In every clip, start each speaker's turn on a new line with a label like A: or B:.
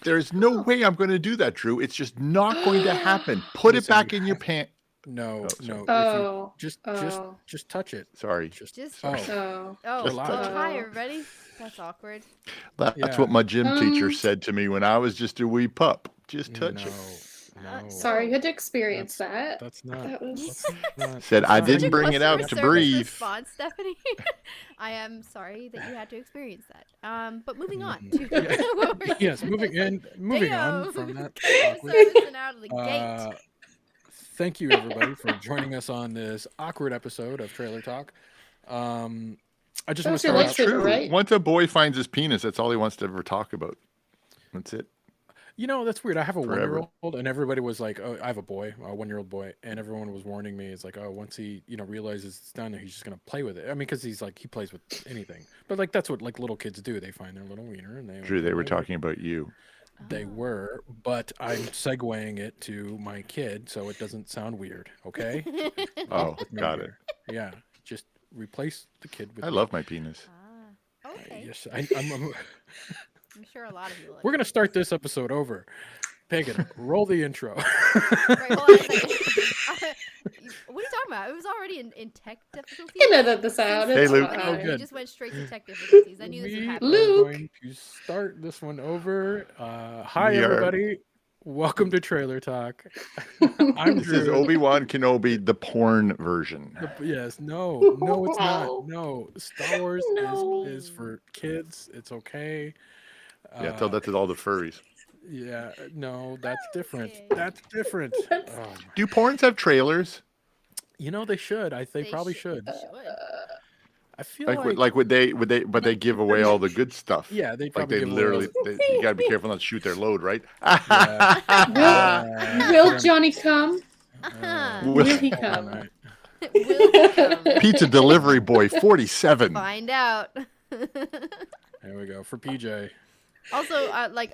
A: There's no way I'm going to do that, Drew. It's just not going to happen. Put it back in your pants.
B: No.
C: Oh,
B: If you just touch it.
A: Sorry.
D: Hi, everybody. That's awkward.
A: That's what my gym teacher said to me when I was just a wee pup. Just touch it.
C: No. Sorry, you had to experience that.
B: That's not.
A: Said I didn't bring it out to breathe.
D: Response, Stephanie. I am sorry that you had to experience that. But moving on.
B: Yes, moving on from that.
D: Out of the gate.
B: Thank you, everybody, for joining us on this awkward episode of Trailer Talk. I just want to start out.
A: True. Right? Once a boy finds his penis, that's all he wants to ever talk about. That's it.
B: You know, that's weird. I have a 1-year-old, and everybody was like, "Oh, I have a 1-year-old boy," and everyone was warning me. It's like, "Oh, once he, realizes it's done, he's just gonna play with it." I mean, because he plays with anything. But like, that's what little kids do. They find their little wiener, and
A: Drew, they were talking about you.
B: They were, but I'm segueing it to my kid, so it doesn't sound weird. Okay?
A: Oh, got it.
B: Yeah, just replace the kid with.
A: I love my penis.
D: Okay.
B: Yes,
D: I'm sure a lot of you.
B: We're gonna start this episode over. Pagan, roll the intro.
D: Right, hold on a second. What are you talking about? It was already in tech difficulties.
C: You know the sound.
A: Hey, Luke.
D: Oh, good. You just went straight to tech difficulties. I knew this would happen.
C: Luke.
B: We're going to start this one over. Hi, everybody. Welcome to Trailer Talk.
A: This is Obi-Wan Kenobi, the porn version.
B: Yes, no, it's not. No, Star Wars is for kids. It's okay.
A: Yeah, tell that to all the furries.
B: Yeah, no, that's different. That's different.
A: Do porns have trailers?
B: You know they should. They probably should. I feel
A: would they give away all the good stuff?
B: Yeah, they probably
A: give literally. You gotta be careful not to shoot their load, right?
C: Will Johnny come? Will he come?
B: Right.
D: Will he come?
A: Pizza delivery boy 47.
D: Find out.
B: There we go for PJ.
D: Also, on a.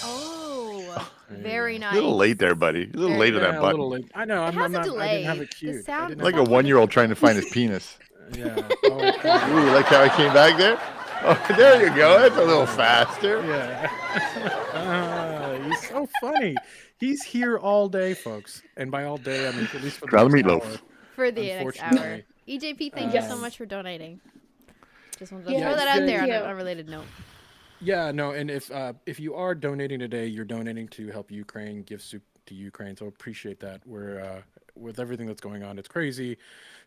D: Oh, very nice.
A: A little late there, buddy. A little late on that button.
B: Late. I know. I didn't have it queued.
A: Like a 1-year-old trying to find his penis.
B: Yeah.
A: Ooh, like how I came back there? Oh, there you go. That's a little faster.
B: Yeah. He's so funny. He's here all day, folks. And by all day, I mean at least for
A: the meatloaf.
D: For the next hour. EJP, thank you so much for donating. Just wanted to throw that out there on an unrelated note.
B: Yeah, no, and if you are donating today, you're donating to help Ukraine, give soup to Ukraine. So appreciate that. We're with everything that's going on, it's crazy.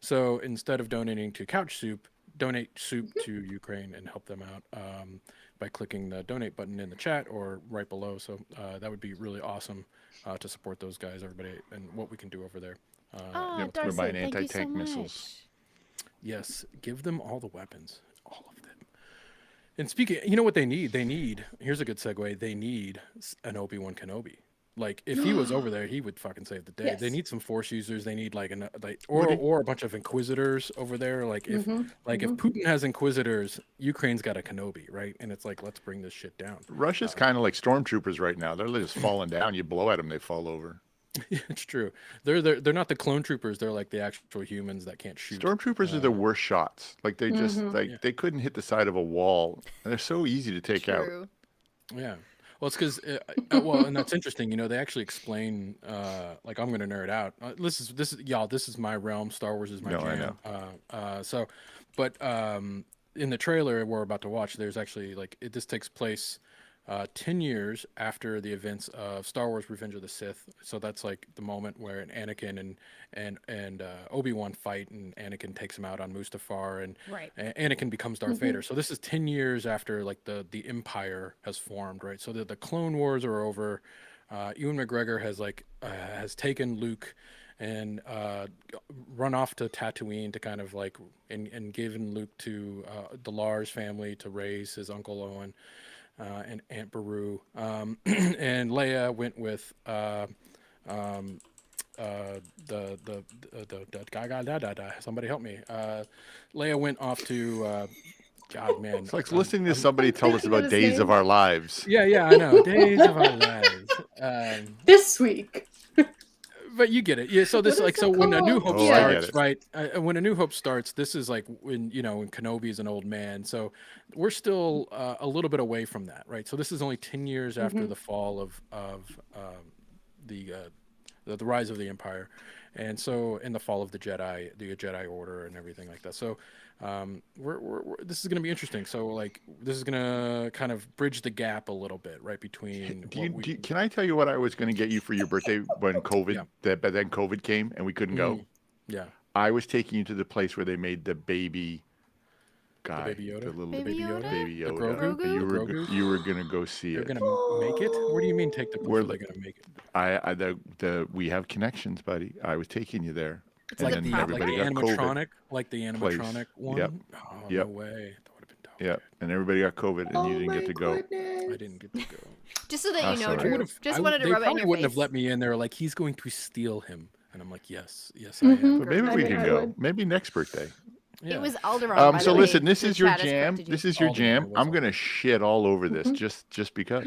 B: So instead of donating to CouchSoup, donate soup to Ukraine and help them out by clicking the donate button in the chat or right below. So that would be really awesome to support those guys, everybody, and what we can do over there.
D: Darcy,
A: buying
D: thank
A: anti-tank
D: you so
A: missiles.
B: Yes, give them all the weapons, all of them. And speaking, you know what they need? Here's a good segue. They need an Obi-Wan Kenobi. Like if he was over there, he would fucking save the day.
C: Yes.
B: They need some Force users. They need or a bunch of Inquisitors over there. Like if Putin has Inquisitors, Ukraine's got a Kenobi, right? And it's like, let's bring this shit down.
A: Russia's kind of like stormtroopers right now. They're just falling down. You blow at them, they fall over.
B: Yeah, it's true. They're not the clone troopers. They're like the actual humans that can't shoot.
A: Stormtroopers are the worst shots. Like they just they couldn't hit the side of a wall. And they're so easy to take out.
B: Yeah. Well, it's because and that's interesting. You know, they actually explain. Like I'm going to nerd out. This is my realm. Star Wars is my jam. I know. In the trailer we're about to watch, there's actually this takes place 10 years after the events of Star Wars: Revenge of the Sith. So that's like the moment where Anakin and Obi-Wan fight, and Anakin takes him out on Mustafar, and Anakin becomes Darth Vader. So this is 10 years after the Empire has formed, right? So the Clone Wars are over. Ewan McGregor has taken Luke and run off to Tatooine to kind of and given Luke to the Lars family to raise his Uncle Owen. And Aunt Beru, and Leia went with the guy. Somebody help me. Leia went off to God, man.
A: It's like listening to somebody tell us about Days of Our Lives.
B: Yeah, I know. Days of Our Lives.
C: This week.
B: But you get it. Yeah. So this
C: What
B: like
C: is
B: so
C: it
B: when A New
C: called?
B: Hope
A: Oh, I get
B: starts,
A: it.
B: right? When A New Hope starts, this is like when when Kenobi is an old man. So we're still a little bit away from that, right? So this is only 10 years after the fall of the the rise of the Empire, and so in the fall of the Jedi Order, and everything like that. So this is going to be interesting. So like this is going to kind of bridge the gap a little bit, right, between
A: Can I tell you what I was going to get you for your birthday when COVID, but then COVID came and we couldn't go?
B: Yeah.
A: I was taking you to the place where they made the baby guy,
B: Baby Yoda?
A: the little
D: Baby Yoda?
A: baby
B: The
A: Yoda.
B: Grogu?
A: You were
B: Grogus?
A: you were gonna go see
B: They're
A: it.
B: going to make it? What do you mean take the place?
A: We're
B: They're going to make it?
A: We have connections, buddy. I was taking you there,
D: It's
A: and
D: like
A: then
D: the
A: everybody got
B: animatronic,
A: COVID.
B: like the animatronic one.
A: Yep.
B: Oh,
A: Yep.
B: no way. That would have been dope.
A: Yeah, and everybody got COVID, and you didn't get to go.
B: I didn't get to go.
D: Just so that
A: Ah,
D: you know,
A: sorry.
D: Drew. Just wanted to
B: They
D: rub it in
B: probably
D: your
B: wouldn't
D: face.
B: have let me in. They were like, he's going to steal him. And I'm like, yes, I am.
A: But maybe
C: I
A: we
C: mean,
A: can
C: I
A: go.
C: would.
A: Maybe next birthday.
B: Yeah.
D: It was Alderaan. by
A: So
D: the way.
A: listen, this
D: The
A: is your
D: chat has
A: jam.
D: corrected you.
A: This is your
B: Alderaan,
A: jam.
B: it was
A: I'm gonna shit all over this just because,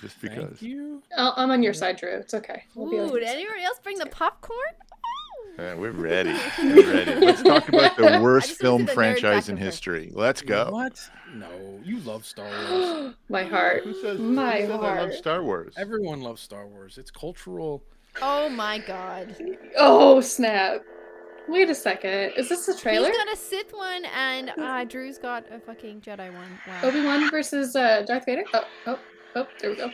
A: just
B: Thank
A: because.
B: you.
C: I'm on your side, Drew. It's okay. We'll be on
D: Ooh,
C: your
D: did
C: side.
D: anyone else bring the popcorn?
A: We're ready. We're ready. Let's talk about the worst
D: just wanna see
A: film
D: the nerd
A: franchise in
D: factor first.
A: history. Let's go.
B: What? No, you love Star Wars.
C: My heart.
A: Who says,
C: My
A: who says I love
C: heart.
A: Star Wars?
B: Everyone loves Star Wars. It's cultural.
D: Oh my god.
C: Oh, snap. Wait a second. Is this the trailer?
D: He's got a Sith one, and Drew's got a fucking Jedi one. Wow.
C: Obi-Wan versus Darth Vader? Oh, there we go.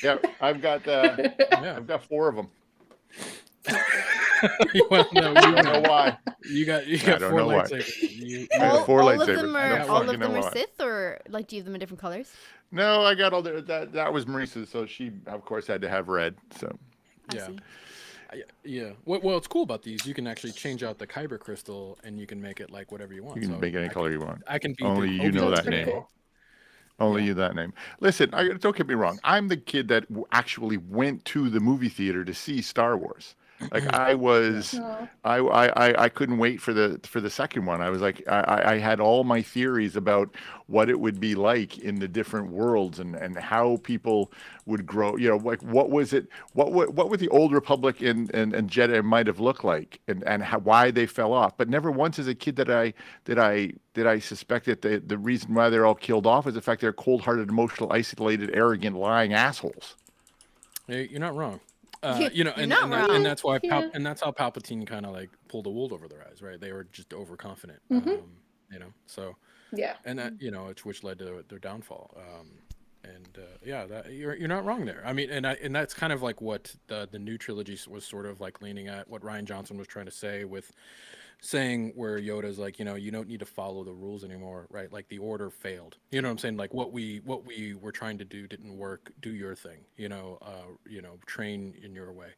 A: Yeah, I've got
B: Yeah.
A: I've got 4 of them.
B: Well, no,
A: I don't know why.
B: you got
A: don't
B: 4
A: know why.
B: lightsabers.
A: I have 4
D: all
A: lightsabers.
D: of them
A: I
D: are
A: don't
D: all
A: fucking
D: of them
A: know
D: are
A: why.
D: Sith, or like do you have them in different colors?
A: No, I got all that was Marissa's, so she of course had to have red. So
D: I
B: Yeah.
D: see.
B: Yeah. What's cool about these, you can actually change out the kyber crystal, and you can make it like whatever you want.
A: you can
B: So
A: make any color you want.
B: I can be
A: Only
B: the
A: you know
B: Obi-Wan
A: that
C: Pretty
A: name.
C: cool.
A: Only you that name. Listen, don't get me wrong. I'm the kid that actually went to the movie theater to see Star Wars. Like I was,
C: Oh.
A: I couldn't wait for the second one. I was like, I had all my theories about what it would be like in the different worlds and how people would grow. You know, like what was it? What would the old Republic and Jedi might have looked like, and why they fell off. But never once as a kid did I suspect that the reason why they're all killed off is the fact they're cold-hearted, emotional, isolated, arrogant, lying assholes.
B: Hey, you're not wrong.
D: You're
B: And
D: not
B: that's why
C: Yeah.
B: and that's how Palpatine kind of like pulled the wool over their eyes, right? They were just overconfident, So
C: Yeah.
B: and that which led to their downfall. That you're not wrong there. I mean, and that's kind of like what the new trilogy was sort of like leaning at, what Rian Johnson was trying to say with saying where Yoda's like, you don't need to follow the rules anymore, right? Like the order failed. You know what I'm saying? Like what we were trying to do didn't work. Do your thing. Train in your way.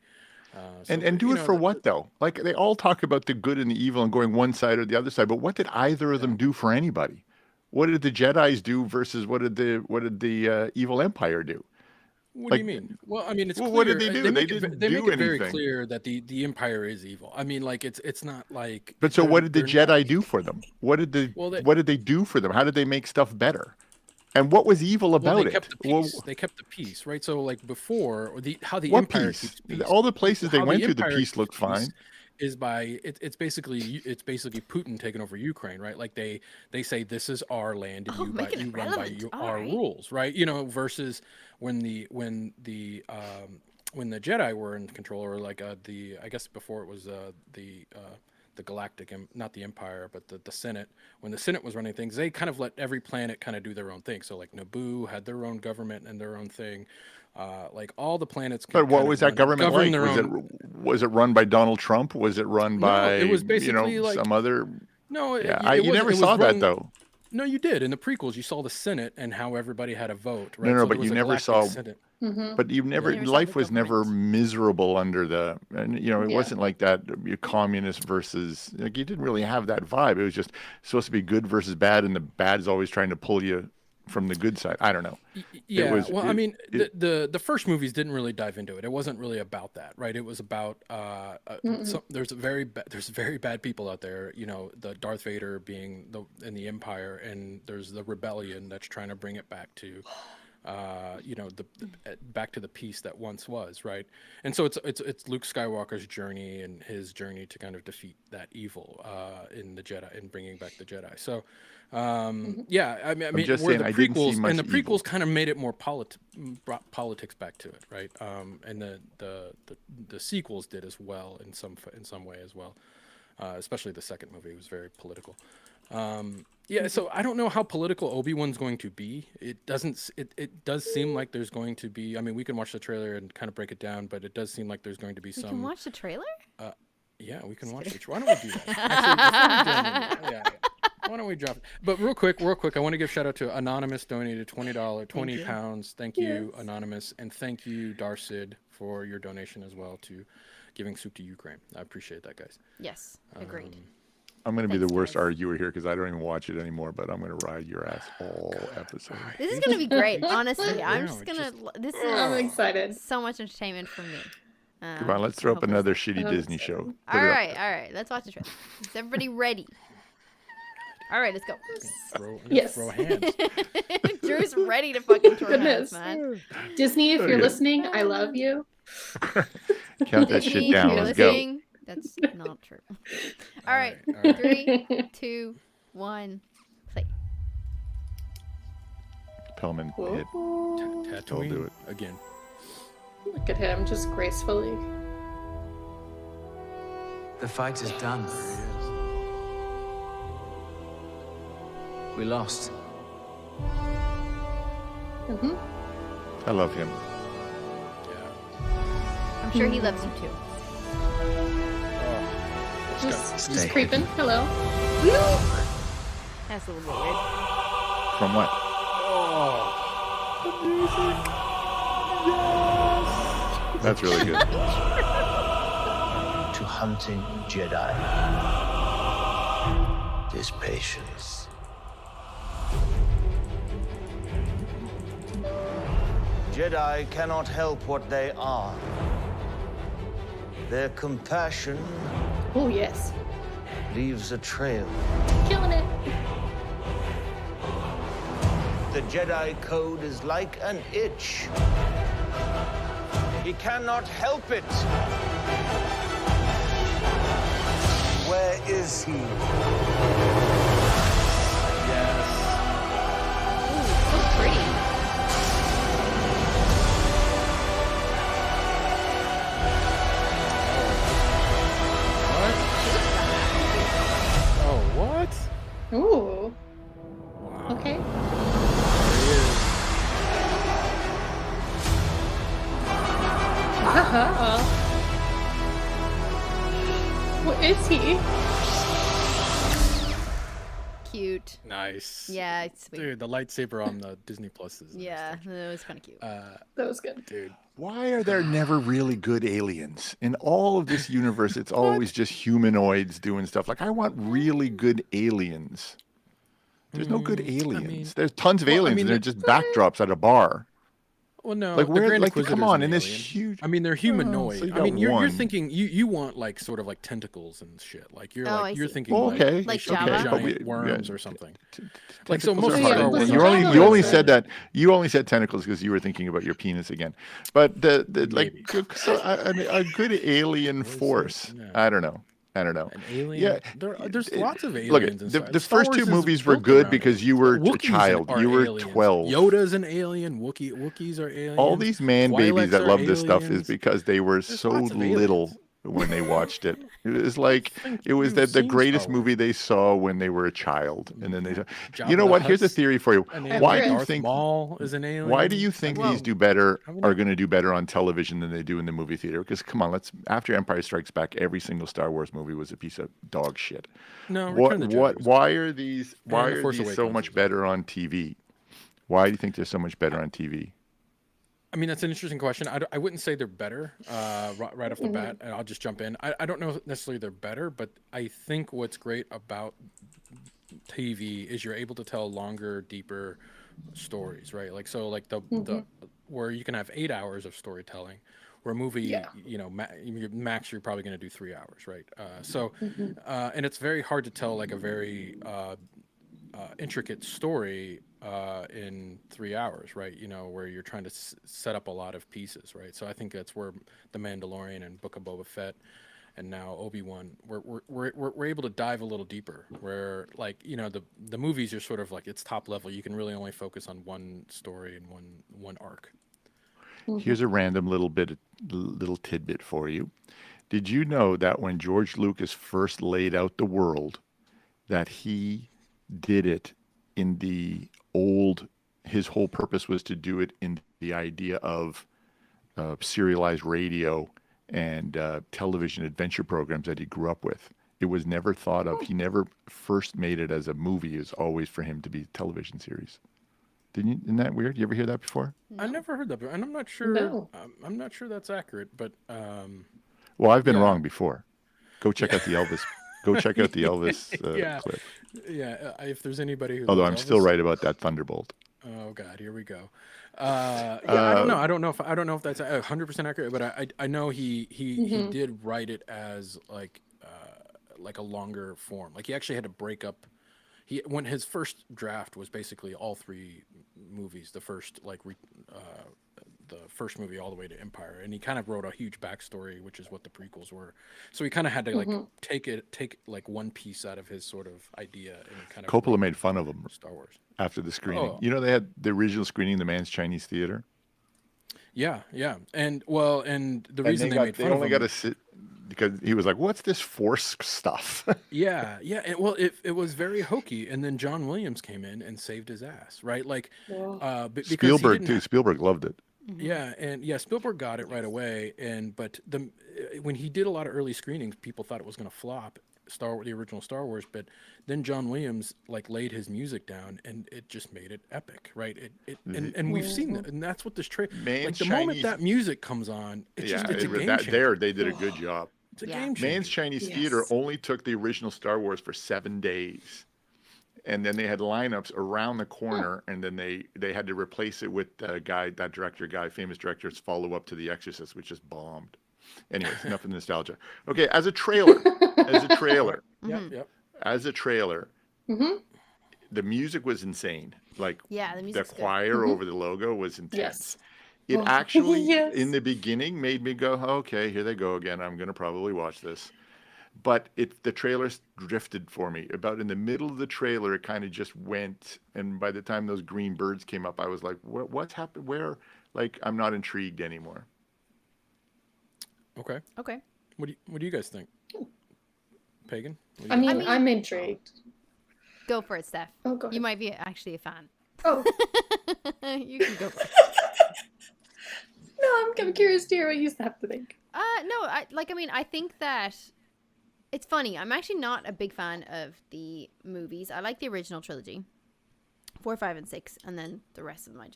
A: And do it for what though? Like they all talk about the good and the evil and going one side or the other side, but what did either of them do for anybody? What did the Jedis do versus what did the evil Empire do?
B: What do you mean? Well, I mean, it's
A: Well,
B: clear.
A: what did they do?
B: They
A: They
B: make
A: didn't
B: they make
A: do
B: it very
A: anything.
B: clear that the Empire is evil. I mean, like it's not like.
A: But so what did the
B: they're not-
A: Jedi do for them? What did
B: Well,
A: what did they do for them? How did they make stuff better? And what was evil
B: Well,
A: about
B: they
A: it?
B: kept the peace. They kept the peace, right? So, like before, or how the
A: What
B: Empire
A: peace?
B: keeps peace.
A: All the places they
B: How
A: went to, the
B: Empire
A: peace looked
B: keeps peace
A: fine.
B: Is by it's basically Putin taking over Ukraine, right? Like they say this is our land and you
D: making it
B: run by
D: relevant. All
B: our
D: right.
B: rules, right? Versus when the Jedi were in control, or like I guess before it was the Galactic, not the Empire, but the Senate. When the Senate was running things, they kind of let every planet kind of do their own thing. So like Naboo had their own government and their own thing. Like all the planets.
A: But what was that government like? Was it run by Donald Trump? Was it run by
B: it was basically like
A: some other?
B: No,
A: Yeah, you never saw that though.
B: No, you did in the prequels. You saw the Senate and how everybody had a vote. Right?
A: No,
B: So
A: but
B: there was
A: you
B: a
A: never
B: galactic
A: saw.
B: Senate.
A: But you've never.
D: never saw
A: Life
D: the
A: was never
D: government.
A: miserable under the. And it
C: Yeah.
A: wasn't like that. Communist versus. Like you didn't really have that vibe. It was just supposed to be good versus bad, and the bad is always trying to pull you from the good side. I don't know.
B: Yeah,
A: was-
B: well,
A: it-
B: I mean,
A: it-
B: the first movies didn't really dive into it. It wasn't really about that, right? It was about there's very bad people out there. The Darth Vader being in the Empire, and there's the rebellion that's trying to bring it back to back to the peace that once was, right? And so it's Luke Skywalker's journey and his journey to kind of defeat that evil in the Jedi and bringing back the Jedi. So yeah, I mean,
A: just
B: where
A: saying,
B: the
A: I didn't see
B: prequels
A: much
B: and the prequels
A: evil.
B: kind of made it more brought politics back to it, right? And the sequels did as well in some way as well. Especially the second movie was very political. Yeah, so I don't know how political Obi-Wan's going to be. It does seem like there's going to be. I mean, we can watch the trailer and kind of break it down, but it does seem like there's going to be some.
D: We can watch the trailer.
B: Yeah, we can watch the trailer. Why don't we do that? Actually, before we do anything, why don't we drop it? But real quick, I want to give shout out to Anonymous donated £20. Thank you, Anonymous, and thank you, Darsid, for your donation as well to giving soup to Ukraine. I appreciate that, guys.
D: Yes, agreed.
A: I'm going to be the worst
D: guys.
A: arguer here because I don't even watch it anymore, but I'm going to ride your ass all episode.
D: This is gonna be great. Honestly, I'm just gonna. This is
C: I'm excited.
D: so much entertainment for me.
A: Come on, let's throw up another shitty Disney show.
D: All right. Let's watch the trailer. Is everybody ready? All right, let's go.
B: Throw hands.
D: Drew's ready to fucking throw hands,
C: Goodness.
D: man.
C: Disney, if you're listening, I love you.
A: Count that shit down.
D: You're
A: Let's go.
D: listening? That's not true. All right. 3, 2, 1, play.
A: Pellman hit.
B: Tatooine.
A: do it.
B: Again.
C: Look at him, just gracefully.
E: The fight is done. We lost.
A: I love him.
B: Yeah.
D: I'm sure he loves you too.
C: Just creeping. Hello.
D: That's a little bit weird.
A: From what? That's really good.
F: To hunting Jedi is patience. Jedi cannot help what they are. Their compassion
C: Oh, yes.
F: leaves a trail.
C: Killing it.
F: The Jedi Code is like an itch. He cannot help it. Where is he?
D: So pretty.
B: Oh, what?
C: Ooh.
B: Wow.
C: Okay. What is he?
D: Cute.
B: Nice.
D: Yeah, it's sweet.
B: Dude, the lightsaber on the Disney Plus is
D: Yeah, that was kind of cute.
C: That was good.
B: dude.
A: Why are there never really good aliens? In all of this universe, it's always just humanoids doing stuff. Like, I want really good aliens. There's no good aliens. There's tons of aliens, and they're just backdrops at a bar.
B: Well, no.
A: Like,
B: the
A: where?
B: Grand
A: Like,
B: Inquisitor's
A: come on,
B: an
A: in this
B: alien.
A: huge.
B: I mean, they're humanoid.
A: so you
B: I mean,
A: got
B: you're
A: one.
B: thinking you want like sort of like tentacles and shit. Like you're
D: Oh, I
B: you're
D: see.
B: thinking
A: Well, okay,
D: Like
B: should be
D: Java?
A: but
B: giant worms
A: yeah,
B: or something. Like so,
A: Tentacles
B: most
A: are
B: of
C: Yeah,
A: hard.
B: Star
C: but
B: Wars.
A: you
C: Java
A: only you only
C: is
A: said that you only said tentacles because you were thinking about your penis again. But the like
B: Maybe.
A: so a good alien force.
B: Yeah.
A: I don't know. An
B: alien.
A: Yeah,
B: There's lots of aliens.
A: Look,
B: in
A: the,
B: Star-
A: the
B: Star
A: first
B: Wars
A: two
B: is
A: movies were
B: built
A: good
B: around
A: because
B: it.
A: you were a
B: Wookiees
A: child.
B: are
A: You were
B: aliens.
A: 12.
B: Yoda's an alien. Wookiees are aliens.
A: All these man
B: Twi'leks
A: babies that
B: are
A: love this stuff is
B: aliens.
A: because they were
B: There's
A: so
B: lots of
A: little
B: aliens.
A: when they watched it. It was like it was
B: You've
A: the
B: seen
A: greatest
B: Star Wars.
A: movie they saw when they were a child, and then they.
B: Jabba
A: You know
B: the
A: what? Here's a
B: Hutt's
A: theory for you.
B: an alien.
A: Why do you
B: Darth
A: think?
B: Maul is an alien?
A: Why do you think
D: Whoa.
A: these do better?
B: I mean,
A: Are going to do better on television than they do in the movie theater? Because come on, let's. After Empire Strikes Back, every single Star Wars movie was a piece of dog shit.
B: No, Return of the Jedi was
A: Why are these? Why
B: The
A: are
B: Force
A: these so
B: Awakens
A: much
B: was
A: better on TV? Why do you think they're so much better on TV?
B: I mean, that's an interesting question. I wouldn't say they're better right off the bat, and I'll just jump in. I don't know necessarily they're better, but I think what's great about TV is you're able to tell longer, deeper stories, right? Like so, like the where you can have 8 hours of storytelling, where a movie, you know, max you're probably going to do 3 hours, right? And it's very hard to tell like a very intricate story in 3 hours, right? Where you're trying to set up a lot of pieces, right? So I think that's where The Mandalorian and Book of Boba Fett and now Obi-Wan, we're able to dive a little deeper. Where the movies are sort of like it's top level. You can really only focus on one story and one arc.
A: Here's a random little tidbit for you. Did you know that when George Lucas first laid out the world, that he did it in the old, his whole purpose was to do it in the idea of serialized radio and television adventure programs that he grew up with. It was never thought of. He never first made it as a movie. It was always for him to be a television series. Isn't that weird? You ever hear that before?
B: No. I never heard that, and I'm not sure.
C: No.
B: I'm not sure that's accurate, but
A: well, I've been wrong before. Go check out the Elvis. Go check out the Elvis clip.
B: Yeah, if there's anybody who.
A: Although I'm
B: Elvis,
A: still right about that Thunderbolt.
B: Oh God, here we go. I don't know. I don't know if that's 100% accurate, but I know he did write it as like a longer form. Like he actually had to break up. When his first draft was basically all 3 movies, the first the first movie all the way to Empire, and he kind of wrote a huge backstory, which is what the prequels were. So he kind of had to take like one piece out of his sort of idea and kind of.
A: Coppola made fun of him
B: Star Wars
A: after the screening.
B: Oh.
A: They had the original screening in the Man's Chinese Theater.
B: Yeah, and the reason they made fun of him,
A: only got to sit because he was like, "What's this Force stuff?"
B: yeah, and, well, it was very hokey, and then John Williams came in and saved his ass, right? Like, because
A: Spielberg too. Spielberg loved it.
B: Yeah, and Spielberg got it right away, but when he did a lot of early screenings, people thought it was going to flop, the original Star Wars, but then John Williams laid his music down, and it just made it epic, right? And we've seen that, and that's what this moment that music comes on, it's a game changer.
A: They did a good job.
B: It's a game changer.
A: Man's Chinese Theater only took the original Star Wars for 7 days. And then they had lineups around the corner, and then they had to replace it with that famous director's follow-up to The Exorcist, which just bombed. Anyways, enough of nostalgia. Okay, as a trailer, the music was insane. The choir over the logo was intense.
C: Yes.
A: It actually, in the beginning, made me go, okay, here they go again. I'm going to probably watch this. But the trailer drifted for me. About in the middle of the trailer, it kind of just went. And by the time those green birds came up, I was like, what's happened? Where? I'm not intrigued anymore.
B: Okay. What do you guys think? Pagan?
C: I'm intrigued.
D: Go for it, Steph.
C: Oh, go ahead.
D: You might be actually a fan.
C: Oh.
D: You can go for it.
C: No, I'm curious to hear what you have to think.
D: No, I think that it's funny. I'm actually not a big fan of the movies. I like the original trilogy, 4, 5, and 6, and then the rest of them I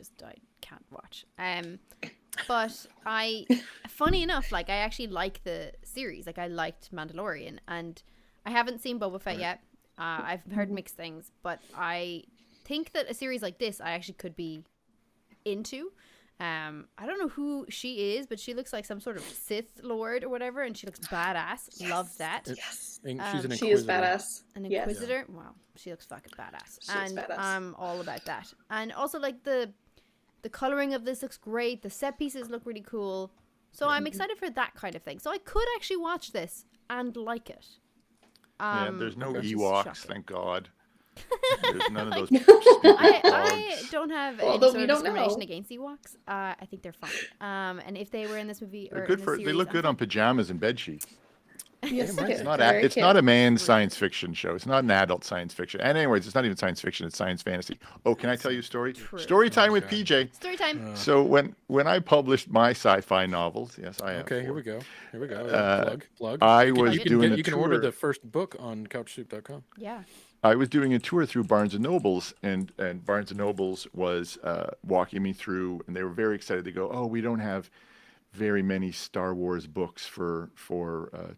D: can't watch. But funny enough, I actually like the series. I liked Mandalorian, and I haven't seen Boba Fett yet. I've heard mixed things, but I think that a series like this I actually could be into. I don't know who she is, but she looks like some sort of Sith Lord or whatever, and she looks badass.
C: Yes.
D: Love that.
C: Yes.
B: She's an Inquisitor.
C: She is badass.
D: An Inquisitor? Yes. Wow. She looks fucking badass.
C: She's badass.
D: I'm all about that. And also, the coloring of this looks great. The set pieces look really cool. So I'm excited for that kind of thing. So I could actually watch this and like it.
A: There's no Ewoks, thank God. There's none of those.
D: I don't have any
C: Although
D: sort
C: we
D: of
C: don't
D: discrimination
C: know.
D: against Ewoks. I think they're fine. And if they were in this movie or
A: They're good
D: in
A: for.
D: the series,
A: They look good on pajamas and bed sheets.
C: Yes,
A: It's not a man's science fiction show. It's not an adult science fiction. And anyways, it's not even science fiction. It's science fantasy. Oh, can I tell you a story?
D: True.
A: Story time with PJ.
D: Story time.
A: So when I published my sci-fi novels, yes, I have.
B: Okay, here we go. Plug. You can order the first book on CouchSoup.com.
D: Yeah.
A: I was doing a tour through Barnes and Nobles, and Barnes and Nobles was walking me through, and they were very excited. They go, "Oh, we don't have very many Star Wars books for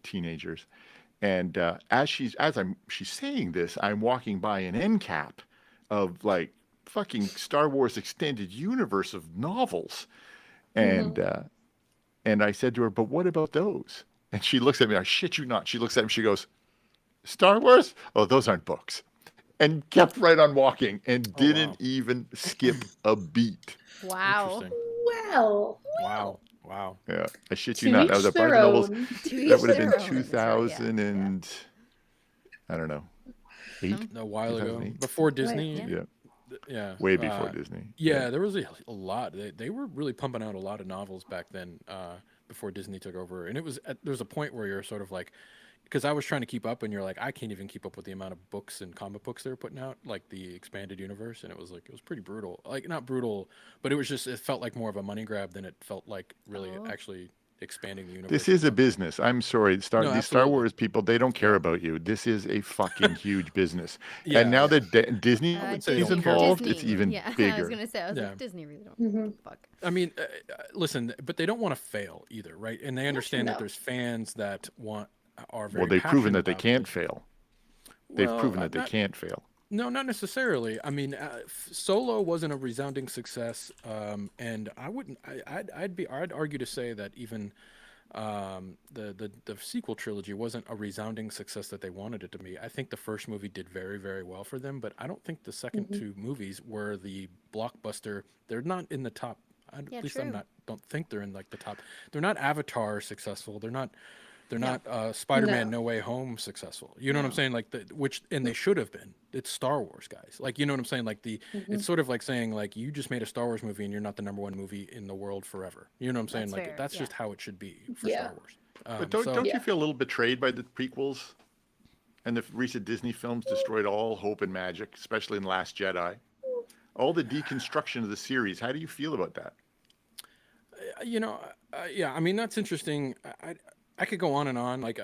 A: teenagers." And as she's saying this, I'm walking by an end cap of fucking Star Wars extended universe of novels, and I said to her, "But what about those?" And she looks at me. I shit you not. She looks at me. She goes, "Star Wars? Oh, those aren't books." and kept right on walking and
B: Oh,
A: didn't
B: wow.
A: even skip a beat.
D: Wow.
B: Interesting.
C: Well,
B: Wow.
A: Yeah, I shit
C: to
A: you not. That was
C: each
A: a
C: their
A: Barnes and Nobles.
C: own.
D: To
A: That
D: each
A: would have
D: their
A: been
D: own, that's right, yeah.
A: 2000 and I don't know, 8.
B: A while ago,
A: 2008?
B: before Disney.
D: Yeah.
A: Yeah,
B: Yeah.
A: way before Disney.
B: Yeah, there was a lot. They were really pumping out a lot of novels back then, before Disney took over. And it was there was a point where you're sort of like, because I was trying to keep up, and you're like, I can't even keep up with the amount of books and comic books they were putting out, like the expanded universe, and it was pretty brutal. Like not brutal, but it was just it felt like more of a money grab than it felt like really actually expanding the universe.
A: This is a business. I'm sorry.
B: No,
A: These Star
B: absolutely.
A: Wars people, they don't care about you. This is a fucking huge business.
B: Yeah,
A: and now
B: yeah.
A: that Disney
B: would say
A: is
B: they don't care.
A: involved,
D: Disney,
A: it's even
D: yeah, I
A: bigger.
D: was gonna say, I was
B: Yeah.
D: like, Disney really don't
C: Mm-hmm.
D: fuck.
B: I mean, listen, but they don't want to fail either, right? And they understand that
C: No.
B: there's fans that are very
A: Well, they've proven
B: passionate
A: that they
B: about
A: can't
B: this.
A: fail. They've
B: Well,
A: proven that they
B: not-
A: can't fail.
B: No, not necessarily. I mean, Solo wasn't a resounding success, and I wouldn't. I'd argue to say that even the sequel trilogy wasn't a resounding success that they wanted it to be. I think the first movie did very, very well for them, but I don't think the second two movies were the blockbuster. They're not in the top.
D: Yeah,
B: At least
D: true.
B: don't think they're in like the top. They're not Avatar successful. They're not Spider-Man
C: No.
B: No Way Home successful. You know what I'm saying? Like and they should have been. It's Star Wars, guys. Like, you know what I'm saying? Like it's sort of like saying like you just made a Star Wars movie and you're not the number one movie in the world forever. You know what I'm saying?
D: That's
B: Like
D: fair,
B: that's
D: yeah.
B: just how it should be for
C: Yeah.
B: Star Wars.
A: But don't
C: Yeah.
A: you feel a little betrayed by the prequels? And the recent Disney films destroyed all hope and magic, especially in Last Jedi. All the deconstruction of the series. How do you feel about that?
B: You know, yeah. I mean, that's interesting. I could go on and on. Like,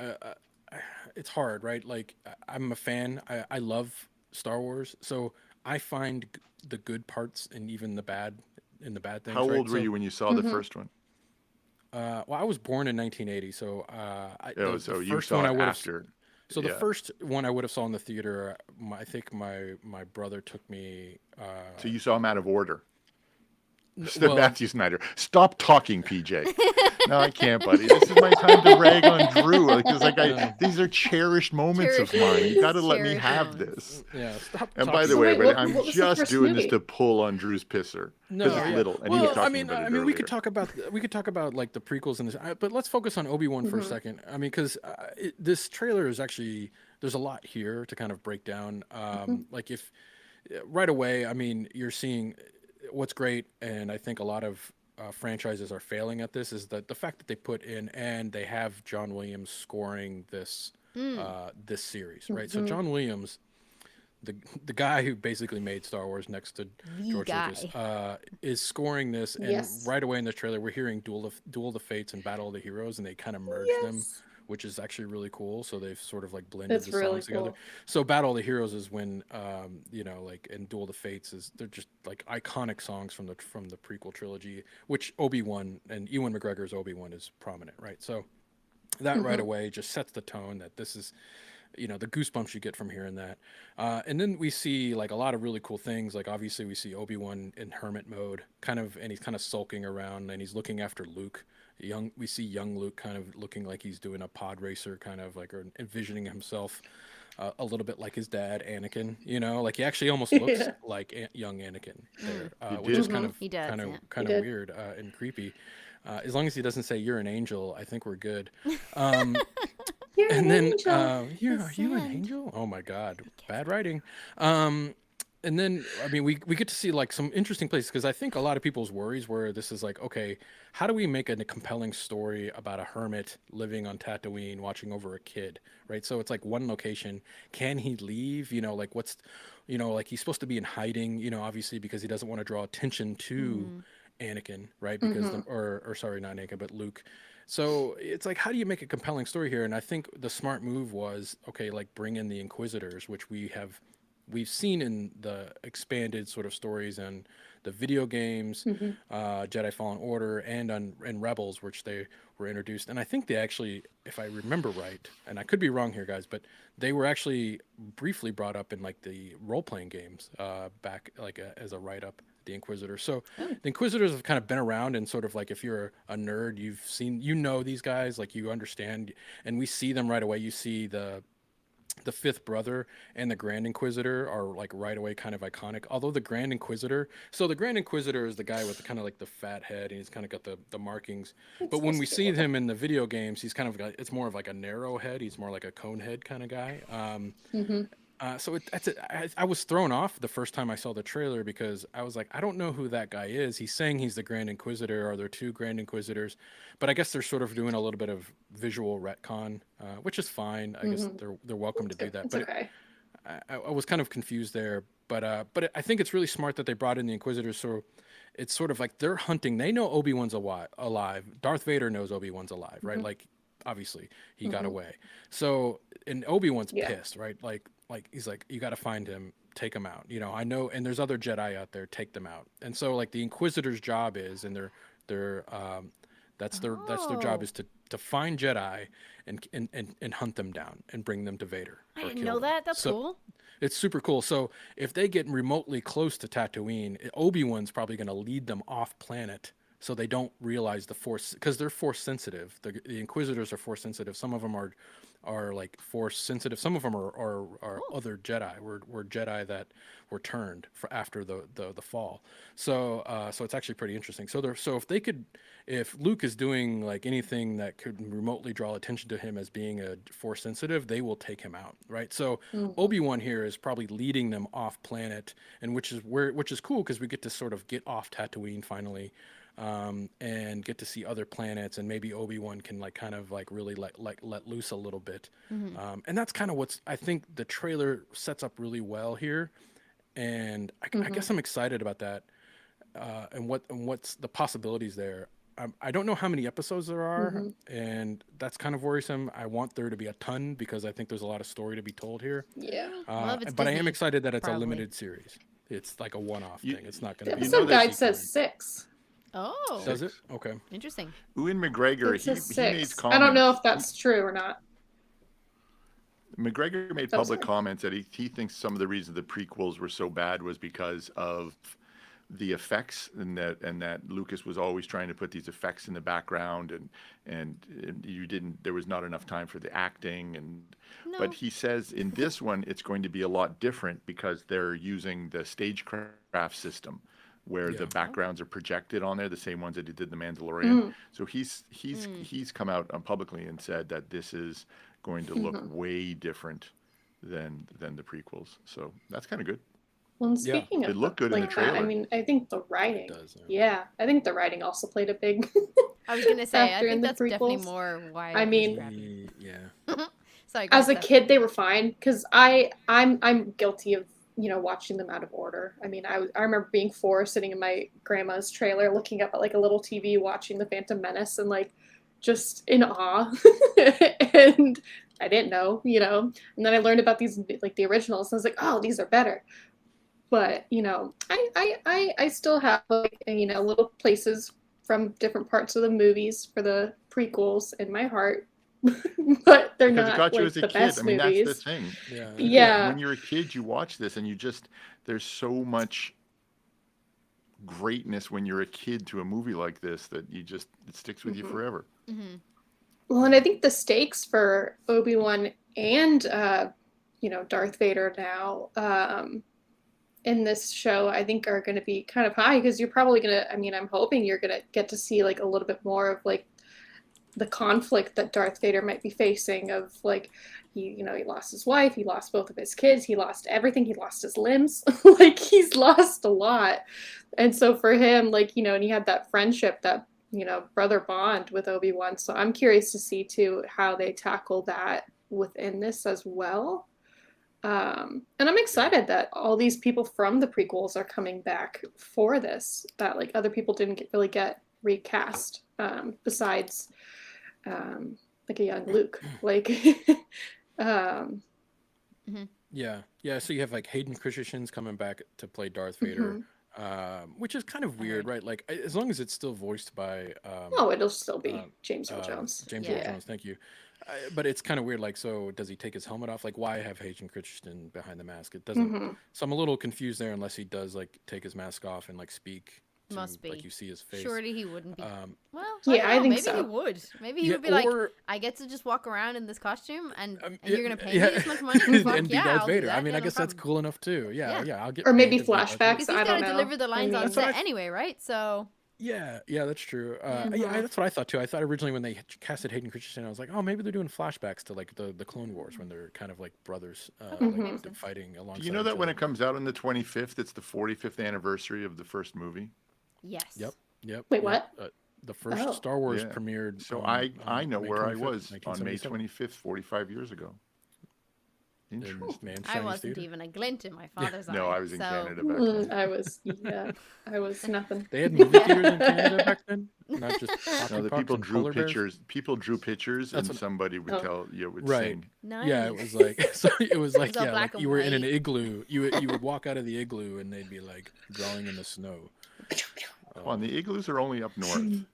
B: it's hard, right? Like, I'm a fan. I love Star Wars, so I find the good parts and even the bad things.
A: How
B: right?
A: old were
B: So,
A: you when you saw the first one?
B: Well, I was born in 1980, so
A: Oh,
B: the
A: so you
B: first
A: saw
B: one
A: it
B: I would have.
A: after.
B: So the
A: yeah.
B: first one I would have saw in the theater, I think my brother took me.
A: So you saw them out of order.
B: Well,
A: Matthew Snyder. Stop talking, PJ. No, I can't, buddy. This is my time to rag on Drew. Like, it's like these are cherished moments of mine. You got to let me
D: Cherished
A: have
D: moments.
A: this.
B: yeah, stop.
A: And by
B: talking.
A: the
C: So
A: way,
C: wait,
A: but
C: what
A: I'm
C: was the
A: just
C: first
A: doing this
C: movie?
A: to pull on Drew's pisser
B: No,
A: because he's
B: yeah.
A: little, and he was talking about it
B: I mean, we
A: earlier.
B: could talk about like the prequels and this, but let's focus on Obi-Wan for a second. I mean, because this trailer is actually there's a lot here to kind of break down. Like if right away, I mean, you're seeing what's great, and I think a lot of franchises are failing at this is that the fact that they put in and they have John Williams scoring this this series, right? So John Williams, the guy who basically made Star Wars next to George
D: guy.
B: Lucas, is scoring this, and
C: Yes.
B: right away in the trailer we're hearing Duel of the Fates and Battle of the Heroes, and they kind of merge them,
C: Yes.
B: which is actually really cool. So they've sort of like blended
C: That's
B: the
C: really
B: songs together.
C: cool.
B: So Battle of the Heroes is when you know, like, and Duel of the Fates is they're just like iconic songs from the prequel trilogy, which Obi-Wan and Ewan McGregor's Obi-Wan is prominent, right? So that right away just sets the tone that this is, you know, the goosebumps you get from hearing that. And then we see like a lot of really cool things. Like obviously we see Obi-Wan in hermit mode, and he's kind of sulking around, and he's looking after Luke. We see young Luke kind of looking like he's doing a pod racer, kind of like, or envisioning himself a little bit like his dad, Anakin. You know, like he actually almost looks like young Anakin there, which is kind of
D: He does,
B: kind of
D: yeah.
B: kind
C: He
B: of
C: did.
B: weird and creepy. As long as he doesn't say you're an angel, I think we're good.
C: You're
B: And
C: an
B: then
C: angel.
B: you an
D: sand.
B: angel? Oh my god, bad writing. And then I mean we get to see like some interesting places, because I think a lot of people's worries were this is like, okay, how do we make a compelling story about a hermit living on Tatooine watching over a kid, right? So it's like one location. Can he leave? You know, like what's, you know, like he's supposed to be in hiding, you know, obviously because he doesn't want to draw attention to Anakin, right? Because or sorry, not Anakin, but Luke. So it's like, how do you make a compelling story here? And I think the smart move was, okay, like bring in the Inquisitors, which we've seen in the expanded sort of stories and the video games, Jedi Fallen Order, and Rebels, which they were introduced. And I think they actually, if I remember right, and I could be wrong here, guys, but they were actually briefly brought up in like the role-playing games back, like as a write-up, the Inquisitors. So the Inquisitors have kind of been around, and sort of like, if you're a nerd, you've seen, you know, these guys, like you understand, and we see them right away. You see the the fifth brother and the Grand Inquisitor are like right away kind of iconic. Although the Grand Inquisitor, so the Grand Inquisitor is the guy with the kind of like the fat head, and he's kind of got the markings. But when we see him in the video games, he's kind of got, it's more of like a narrow head. He's more like a cone head kind of guy. So I was thrown off the first time I saw the trailer because I was like, I don't know who that guy is. He's saying he's the Grand Inquisitor. Are there two Grand Inquisitors? But I guess they're sort of doing a little bit of visual retcon, which is fine. I guess they're welcome to do that.
C: It's
B: But
C: okay.
B: I was kind of confused there. But I think it's really smart that they brought in the Inquisitors. So it's sort of like they're hunting. They know Obi-Wan's alive. Darth Vader knows Obi-Wan's alive, right? Like, obviously, he got away. So, and Obi-Wan's pissed, right? Like he's like, you got to find him, take him out. You know, I know, and there's other Jedi out there, take them out. And so, like, the Inquisitor's job is, and that's their job is to find Jedi and hunt them down and bring them to Vader.
D: I didn't know that. That's cool.
B: It's super cool. So if they get remotely close to Tatooine, Obi-Wan's probably going to lead them off planet so they don't realize the Force, because they're Force sensitive. The Inquisitors are Force sensitive. Some of them are like Force sensitive. Some of them are other Jedi. Were Jedi that were turned for after the fall. So it's actually pretty interesting. So if Luke is doing like anything that could remotely draw attention to him as being a Force sensitive, they will take him out, right? So Obi-Wan here is probably leading them off planet, and which is cool because we get to sort of get off Tatooine finally. And get to see other planets, and maybe Obi-Wan can like kind of like really let loose a little bit. And that's kind of what's, I think the trailer sets up really well here, and I guess I'm excited about that, and what's the possibilities there. I don't know how many episodes there are, and that's kind of worrisome. I want there to be a ton because I think there's a lot of story to be told here.
C: Yeah.
B: But I am excited that it's a limited series. It's like a one-off thing. It's not going to
C: The
B: be.
C: episode guide says 6.
D: Oh.
B: Does it? Okay.
D: Interesting.
A: Ewan McGregor,
C: It says
A: he
C: 6.
A: made comments.
C: I don't know if that's true or not.
A: McGregor made public comments that he thinks some of the reason the prequels were so bad was because of the effects, and that Lucas was always trying to put these effects in the background, and there was not enough time for the acting, but he says in this one it's going to be a lot different because they're using the stagecraft system where the backgrounds are projected on there, the same ones that he did The Mandalorian. So he's come out publicly and said that this is going to look way different than the prequels. So that's kind of good.
C: Well, and speaking of
A: it looked good in the trailer.
C: I mean, I think the writing.
B: It does,
C: I think the writing also played a big.
D: I was gonna say, I
C: factor in
D: think
C: the
D: that's definitely
C: prequels.
D: more why.
C: I mean,
D: Sorry.
C: As a kid, they were fine because I'm guilty of watching them out of order. I mean, I remember being 4, sitting in my grandma's trailer, looking up at like a little TV, watching The Phantom Menace, and like just in awe. And I didn't know, And then I learned about these like the originals, and I was like, oh, these are better. But I still have like little places from different parts of the movies for the prequels in my heart. But they're not like the best movies.
A: That's the thing.
C: Yeah.
A: When you're a kid, you watch this and there's so much greatness when you're a kid to a movie like this that it sticks with you forever.
C: Well, and I think the stakes for Obi-Wan and Darth Vader now in this show, I think are going to be kind of high because you're probably going to, I'm hoping you're going to get to see like a little bit more of like the conflict that Darth Vader might be facing of like, he lost his wife, he lost both of his kids, he lost everything, he lost his limbs, like he's lost a lot. And so for him, like, and he had that friendship, that, brother bond with Obi-Wan. So I'm curious to see too, how they tackle that within this as well. And I'm excited that all these people from the prequels are coming back for this, that like other people didn't really get recast, besides like a young Luke, like
B: yeah. So you have like Hayden Christensen's coming back to play Darth Vader, which is kind of weird, right? Like as long as it's still voiced by
C: it'll still be James Earl Jones.
B: Earl Jones, thank you. But it's kind of weird. Like, so does he take his helmet off? Like, why have Hayden Christensen behind the mask? It doesn't. So I'm a little confused there, unless he does like take his mask off and like speak to
D: Must be.
B: like you see his face.
D: Surely he wouldn't be. Well,
C: Yeah, I think
D: maybe
C: so.
D: he would. Maybe he
B: Yeah,
D: would be like,
B: or-
D: I get to just walk around in this costume, and
B: yeah,
D: you're gonna pay
B: yeah.
D: me this much money. Fuck
B: and be
D: yeah,
B: Darth
D: I'll do
B: Vader.
D: that.
B: I mean,
D: Yeah,
B: I
D: no
B: guess that's
D: problem.
B: cool enough too. Yeah,
D: Yeah.
B: I'll get.
C: Or maybe
B: paid to be Darth Vader.
C: flashbacks.
D: Because he's
C: I
D: gotta
C: don't know.
D: deliver the lines on
B: That's what
D: set
B: I-
D: anyway, right? So
B: Yeah, that's true.
D: Mhm.
B: Yeah, that's what I thought too. I thought originally when they casted Hayden Christensen, I was like, oh, maybe they're doing flashbacks to like the Clone Wars when they're kind of like brothers, like they're fighting alongside.
A: Do you know
B: each
A: that when
B: other.
A: it comes out on the 25th, it's the 45th anniversary of the first movie?
D: yes.
B: Yep.
C: Wait, what?
B: The first
C: Oh.
B: Star Wars
A: Yeah.
B: premiered.
A: So
B: on,
A: I know
B: May
A: where I
B: 25th,
A: was on May
B: 1977.
A: 25th, 45 years ago.
B: In
A: Interesting.
B: Man's
D: I
B: Chinese
D: wasn't
B: Theater.
D: even a glint in my father's eye.
A: No, I was in
D: so...
A: Canada back then.
C: I was nothing.
B: They had movie theaters in Canada back then, not just hockey
A: No, the
B: pucks
A: people
B: and
A: drew
B: polar bears?
A: pictures. People drew pictures,
B: That's
A: and
B: what-
A: somebody would
C: Oh.
A: would
B: Right.
A: sing.
D: Nice.
B: Yeah, it was like so it was like
D: all
B: yeah,
D: black
B: like
D: and
B: you were in an
D: white.
B: igloo. You would walk out of the igloo and they'd be like drawing in the snow.
A: Come on, the igloos are only up north.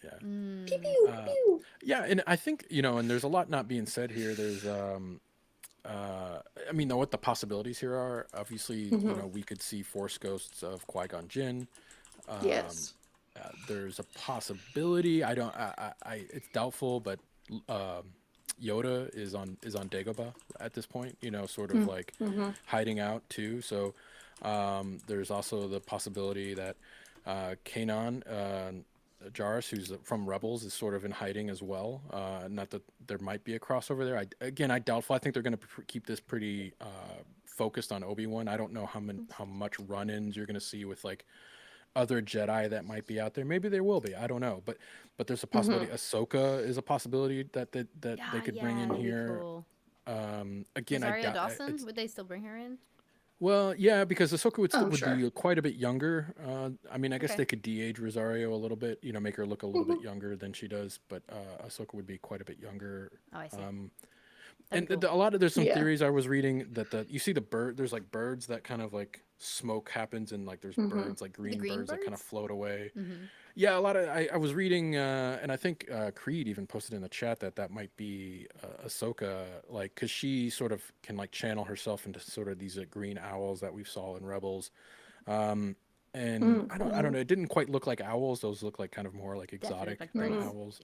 B: Yeah.
D: Mm.
C: Pew, pew, pew.
B: Yeah, and I think and there's a lot not being said here. There's I mean, what the possibilities here are. Obviously, we could see Force ghosts of Qui-Gon Jinn.
C: Yes.
B: There's a possibility. I don't. It's doubtful, but Yoda is on Dagobah at this point. Sort of like hiding out too. So there's also the possibility that Kanan Jarrus, who's from Rebels, is sort of in hiding as well. Not that there might be a crossover there. I doubtful. I think they're going to keep this pretty focused on Obi-Wan. I don't know how much run-ins you're going to see with like other Jedi that might be out there. Maybe there will be. I don't know. But there's a possibility. Ahsoka is a possibility that they could bring in
D: that'd be
B: here.
D: Cool.
B: Again,
D: Rosario Dawson, would they still bring her in?
B: Well, yeah, because Ahsoka would still
C: sure.
B: be quite a bit younger. I mean, I guess
D: Okay.
B: they could de-age Rosario a little bit, make her look a little bit younger than she does. But Ahsoka would be quite a bit younger.
D: Oh, I see.
B: And
D: That'd be
B: a lot of there's some
C: Yeah.
B: theories I was reading that you see the bird. There's like birds that kind of like smoke happens and like there's birds like green
D: green
B: birds that kind of
D: birds?
B: float away.
D: Mhm.
B: Yeah, a lot of I was reading, and I think Creed even posted in the chat that might be Ahsoka, like because she sort of can like channel herself into sort of these green owls that we saw in Rebels, and I don't know, it didn't quite look like owls; those look like kind of more like exotic
D: like
B: than
D: birds.
B: owls.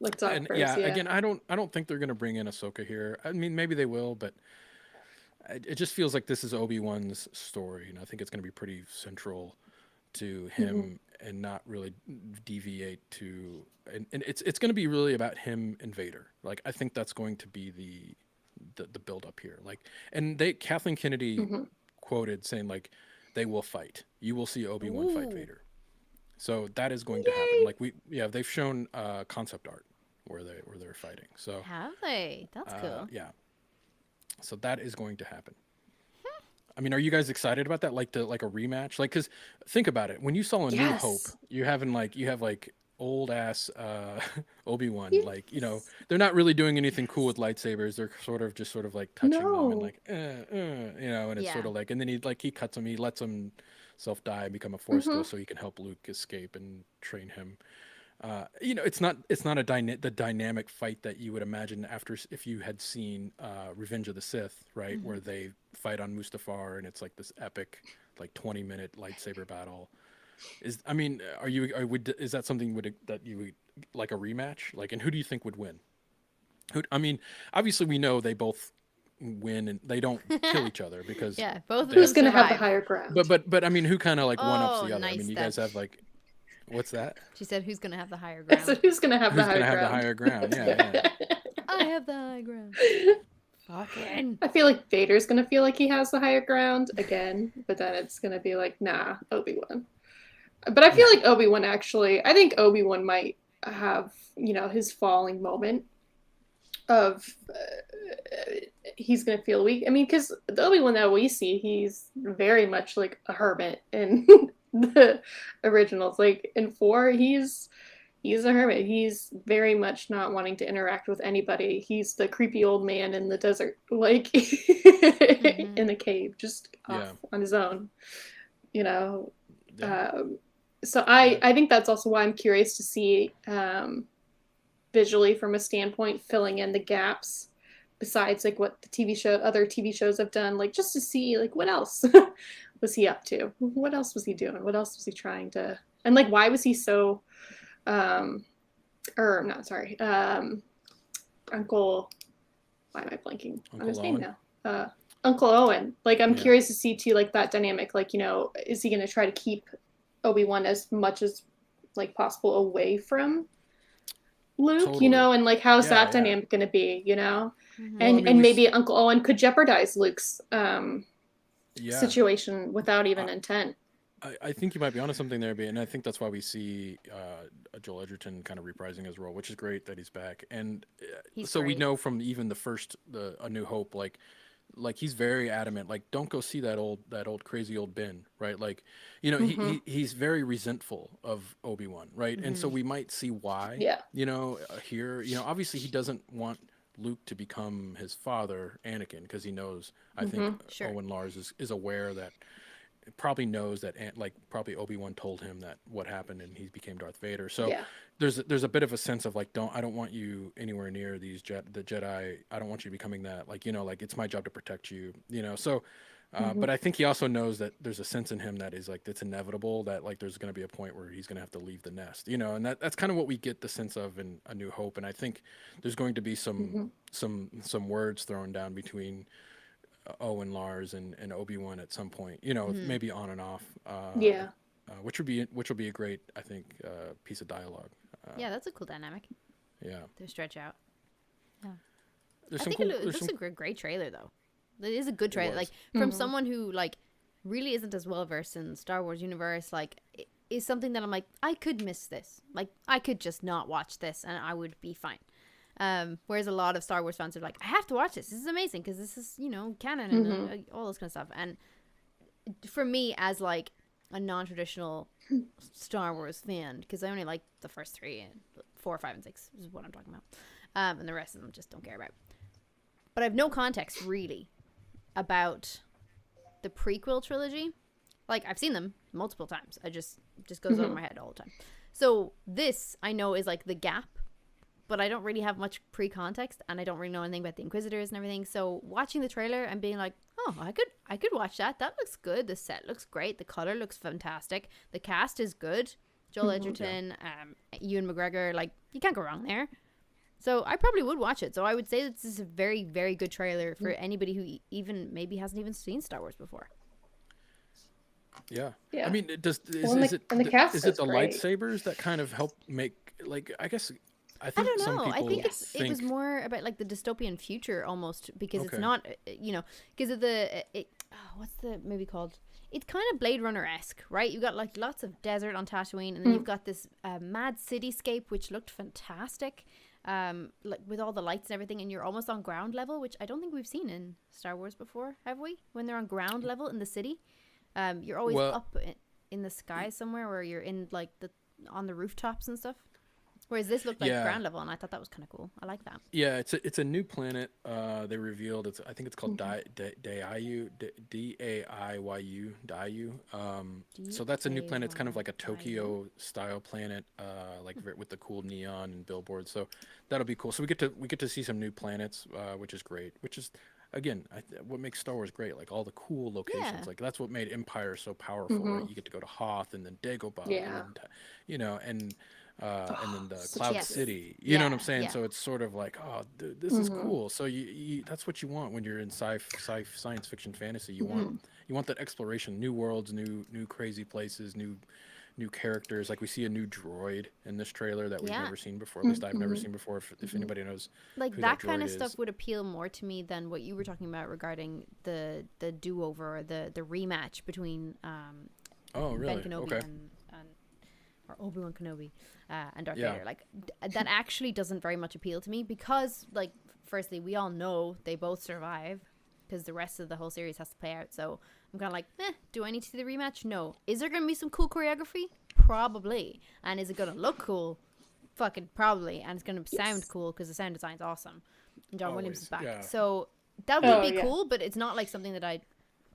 C: Like Doc
B: And
C: Birds,
B: yeah, again, I don't think they're gonna bring in Ahsoka here. I mean, maybe they will, but it just feels like this is Obi-Wan's story, and I think it's gonna be pretty central to him and not really deviate to and it's going to be really about him and Vader. Like I think that's going to be the build up here. Like and Kathleen Kennedy quoted saying like they will fight. You will see Obi-Wan fight
D: Ooh.
B: Vader. So that is going to happen. Like they've shown concept art where they're fighting. So
D: Have they? That's cool.
B: yeah. So that is going to happen. I mean, are you guys excited about that? Like a rematch? Like, cause think about it. When you saw A New Hope,
C: Yes.
B: you have old ass Obi-Wan. Like, they're not really doing anything cool with lightsabers. They're sort of like touching them and
C: No.
B: like, and it's sort
D: Yeah.
B: of like, and then he cuts him. He lets himself die and become a Force ghost so he can help Luke escape and train him. It's not the dynamic fight that you would imagine if you had seen Revenge of the Sith, right, where they fight on Mustafar and it's like this epic, like 20-minute lightsaber battle. Is that something that you would like a rematch? Like, and who do you think would win? Obviously we know they both win and they don't kill each other because
D: Yeah, both of them
C: Who's gonna have the
D: survive.
C: higher ground?
B: but I mean, who kind of like one ups
D: Oh,
B: the other? I
D: nice
B: mean, you
D: step.
B: guys have like, what's that?
D: She said, "Who's gonna have the higher
C: So
D: ground?"
C: who's gonna have
B: Who's
C: the higher
B: gonna have
C: ground?
B: the higher ground? Yeah.
D: I have the high ground. Fucking.
C: I feel like Vader's gonna feel like he has the higher ground again, but then it's gonna be like, nah, Obi-Wan. But I feel like Obi-Wan I think Obi-Wan might have, his falling moment of he's gonna feel weak. I mean, because the Obi-Wan that we see, he's very much like a hermit in the originals. Like in 4, he's a hermit. He's very much not wanting to interact with anybody. He's the creepy old man in the desert, like in a cave, just off on his own.
B: Yeah.
C: So I think that's also why I'm curious to see visually from a standpoint filling in the gaps besides like what the other TV shows have done, like just to see like what else was he up to? What else was he doing? What else was he trying to? And like, why was he so? Or not sorry, Uncle. Why am I blanking on his name now? Uncle Owen. Like, I'm curious to see too, like that dynamic. Like, you know, is he going to try to keep Obi-Wan as much as like possible away from Luke?
B: Totally.
C: You know, and like how's that dynamic going to be? You know, and maybe Uncle Owen could jeopardize Luke's situation without even intent.
B: I think you might be onto something there, and I think that's why we see Joel Edgerton kind of reprising his role, which is great that he's back. And so we know from even the A New Hope, like he's very adamant, like, don't go see that old crazy old Ben, right? Like, you know, he's very resentful of Obi-Wan, right? And so we might see why, you know, here, you know, obviously he doesn't want Luke to become his father, Anakin, because he knows, I think Owen Lars is aware that, probably knows that, like, probably Obi-Wan told him that what happened and he became Darth Vader. So there's a bit of a sense of like, I don't want you anywhere near the Jedi. I don't want you becoming that, like, you know, like, it's my job to protect you, you know. So but I think he also knows that there's a sense in him that is like, it's inevitable that like there's going to be a point where he's going to have to leave the nest, you know. And that's kind of what we get the sense of in A New Hope. And I think there's going to be some words thrown down between Owen Lars and Obi-Wan at some point, you know, maybe on and off, which will be a great, I think, piece of dialogue.
D: That's a cool dynamic. To stretch out.
B: There's
D: I think it looks a great trailer though. It is a good trailer, like, from someone who like really isn't as well versed in the Star Wars universe. Like, it is something that I'm like, I could miss this, like, I could just not watch this and I would be fine. Whereas a lot of Star Wars fans are like, I have to watch this. This is amazing because this is, you know, canon and all this kind of stuff. And for me, as like a non-traditional Star Wars fan, because I only like the first 3 and 4, 5, and 6 is what I'm talking about, and the rest of them just don't care about. But I have no context really about the prequel trilogy. Like, I've seen them multiple times. I just goes over my head all the time. So this I know is like the gap. But I don't really have much pre-context, and I don't really know anything about the Inquisitors and everything. So watching the trailer and being like, oh, I could watch that. That looks good. The set looks great. The color looks fantastic. The cast is good. Joel Edgerton, Ewan McGregor, like, you can't go wrong there. So I probably would watch it. So I would say this is a very, very good trailer for anybody who even maybe hasn't even seen Star Wars before.
B: Yeah. I mean, is it the
C: great.
B: lightsabers that kind of help make, like, I guess... I
D: don't know. I think it was more about like the dystopian future almost, because it's not, you know, because of what's the movie called? It's kind of Blade Runner-esque, right? You've got like lots of desert on Tatooine, and then you've got this mad cityscape which looked fantastic, like with all the lights and everything, and you're almost on ground level, which I don't think we've seen in Star Wars before, have we? When they're on ground level in the city, you're always up in the sky somewhere, where you're in like on the rooftops and stuff. Whereas this looked like ground level, and I thought that was kind of cool. I like that.
B: Yeah, it's a new planet. They revealed I think it's called Daiyu, D-A-I-Y-U, Daiyu. So that's a new planet. It's kind of like a Tokyo style planet, like with the cool neon and billboards. So that'll be cool. So we get to see some new planets, which is great. Which is, again, what makes Star Wars great. Like all the cool locations. Yeah. Like that's what made Empire so powerful. Right? You get to go to Hoth and then Dagobah, and, you know, and then the Cloud City, you know what I'm saying? So it's sort of like, oh, dude, this is cool. So you that's what you want when you're in science fiction fantasy. You want that exploration, new worlds, new crazy places, new characters. Like we see a new droid in this trailer that we've never seen before. At least I've never seen before. If anybody knows,
D: like
B: who
D: that kind of stuff would appeal more to me than what you were talking about regarding the do-over or the rematch between Ben Kenobi or Obi-Wan Kenobi and Darth Vader. Like that actually doesn't very much appeal to me, because like, firstly, we all know they both survive because the rest of the whole series has to play out. So I'm kind of like, do I need to see the rematch? No. Is there going to be some cool choreography? Probably. And is it going to look cool? Fucking probably. And it's going to sound cool because the sound design's awesome. And John Williams is back. Yeah. So that would be cool, but it's not like something that I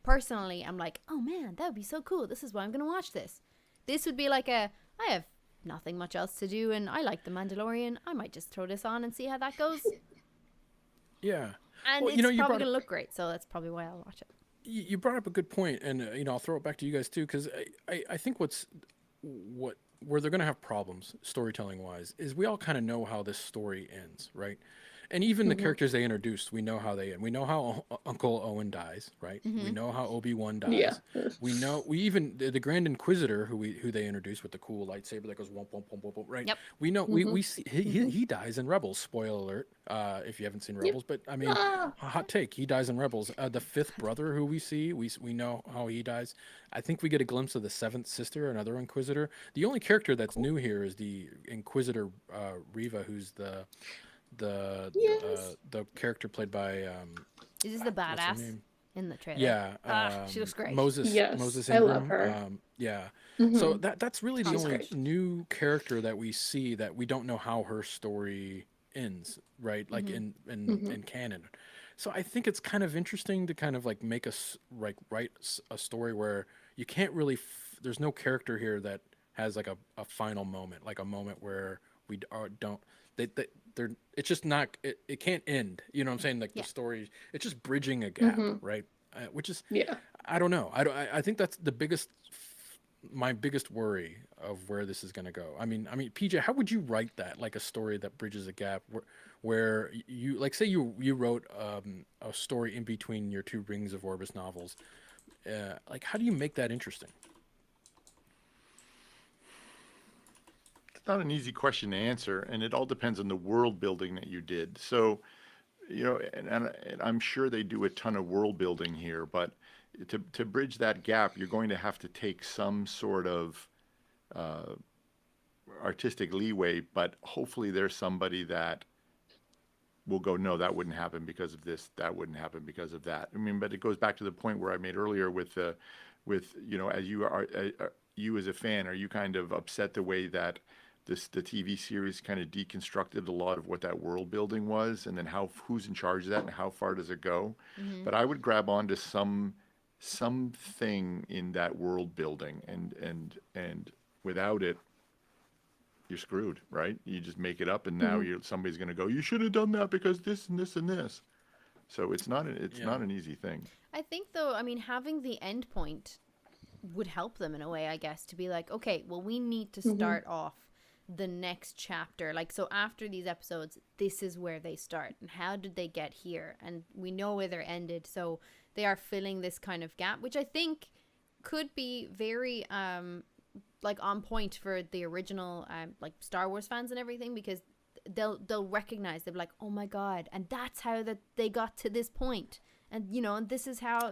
D: personally am like, oh man, that would be so cool. This is why I'm going to watch this. This would be like I have nothing much else to do and I like The Mandalorian. I might just throw this on and see how that goes.
B: Yeah.
D: And it's probably going to look great, so that's probably why I'll watch it.
B: You brought up a good point, and I'll throw it back to you guys too, because I think where they're going to have problems storytelling wise is we all kind of know how this story ends, right? And even the characters they introduced, we know how they end. We know how Uncle Owen dies, right? We know how Obi-Wan dies.
C: Yeah.
B: We even the Grand Inquisitor who they introduced with the cool lightsaber that goes womp womp womp womp, womp, right?
D: Yep.
B: We know we see he dies in Rebels. Spoiler alert, if you haven't seen Rebels, but I mean, a hot take, he dies in Rebels. The fifth brother who we see, we know how he dies. I think we get a glimpse of the seventh sister, another Inquisitor. The only character that's new here is the Inquisitor Reva, who's the character played by
D: Is this the badass in the trailer?
B: Yeah,
D: she looks great.
B: Moses
C: Yes,
B: Ingram.
C: I love her.
B: Yeah, so that's really the only new character that we see that we don't know how her story ends, right? Like in canon. So I think it's kind of interesting to kind of like make us write a story where you can't really there's no character here that has like a final moment, like a moment where we don't they're it's just not it can't end, you know what I'm saying, like the story, it's just bridging a gap, right? Which is I don't know, I think that's my biggest worry of where this is going to go. I mean PJ, how would you write that, like a story that bridges a gap where you, like, say you wrote a story in between your two Rings of Orbis novels, like how do you make that interesting?
A: Not an easy question to answer, and it all depends on the world building that you did. So, and I'm sure they do a ton of world building here, but to bridge that gap, you're going to have to take some sort of artistic leeway, but hopefully there's somebody that will go, no, that wouldn't happen because of this, that wouldn't happen because of that. I mean, but it goes back to the point where I made earlier with as you as a fan, are you kind of upset the way that the TV series kind of deconstructed a lot of what that world building was, and then who's in charge of that and how far does it go? But I would grab onto something in that world building, and without it, you're screwed, right? You just make it up, and now somebody's going to go, you should have done that because this and this and this. So it's not an easy thing.
D: I think though, I mean, having the end point would help them in a way, I guess, to be like, okay, well, we need to start off the next chapter, like, so after these episodes, this is where they start and how did they get here, and we know where they're ended, so they are filling this kind of gap, which I think could be very like on point for the original like Star Wars fans and everything, because they'll recognize, they'll be like, oh my god, and that's how that they got to this point, and and this is how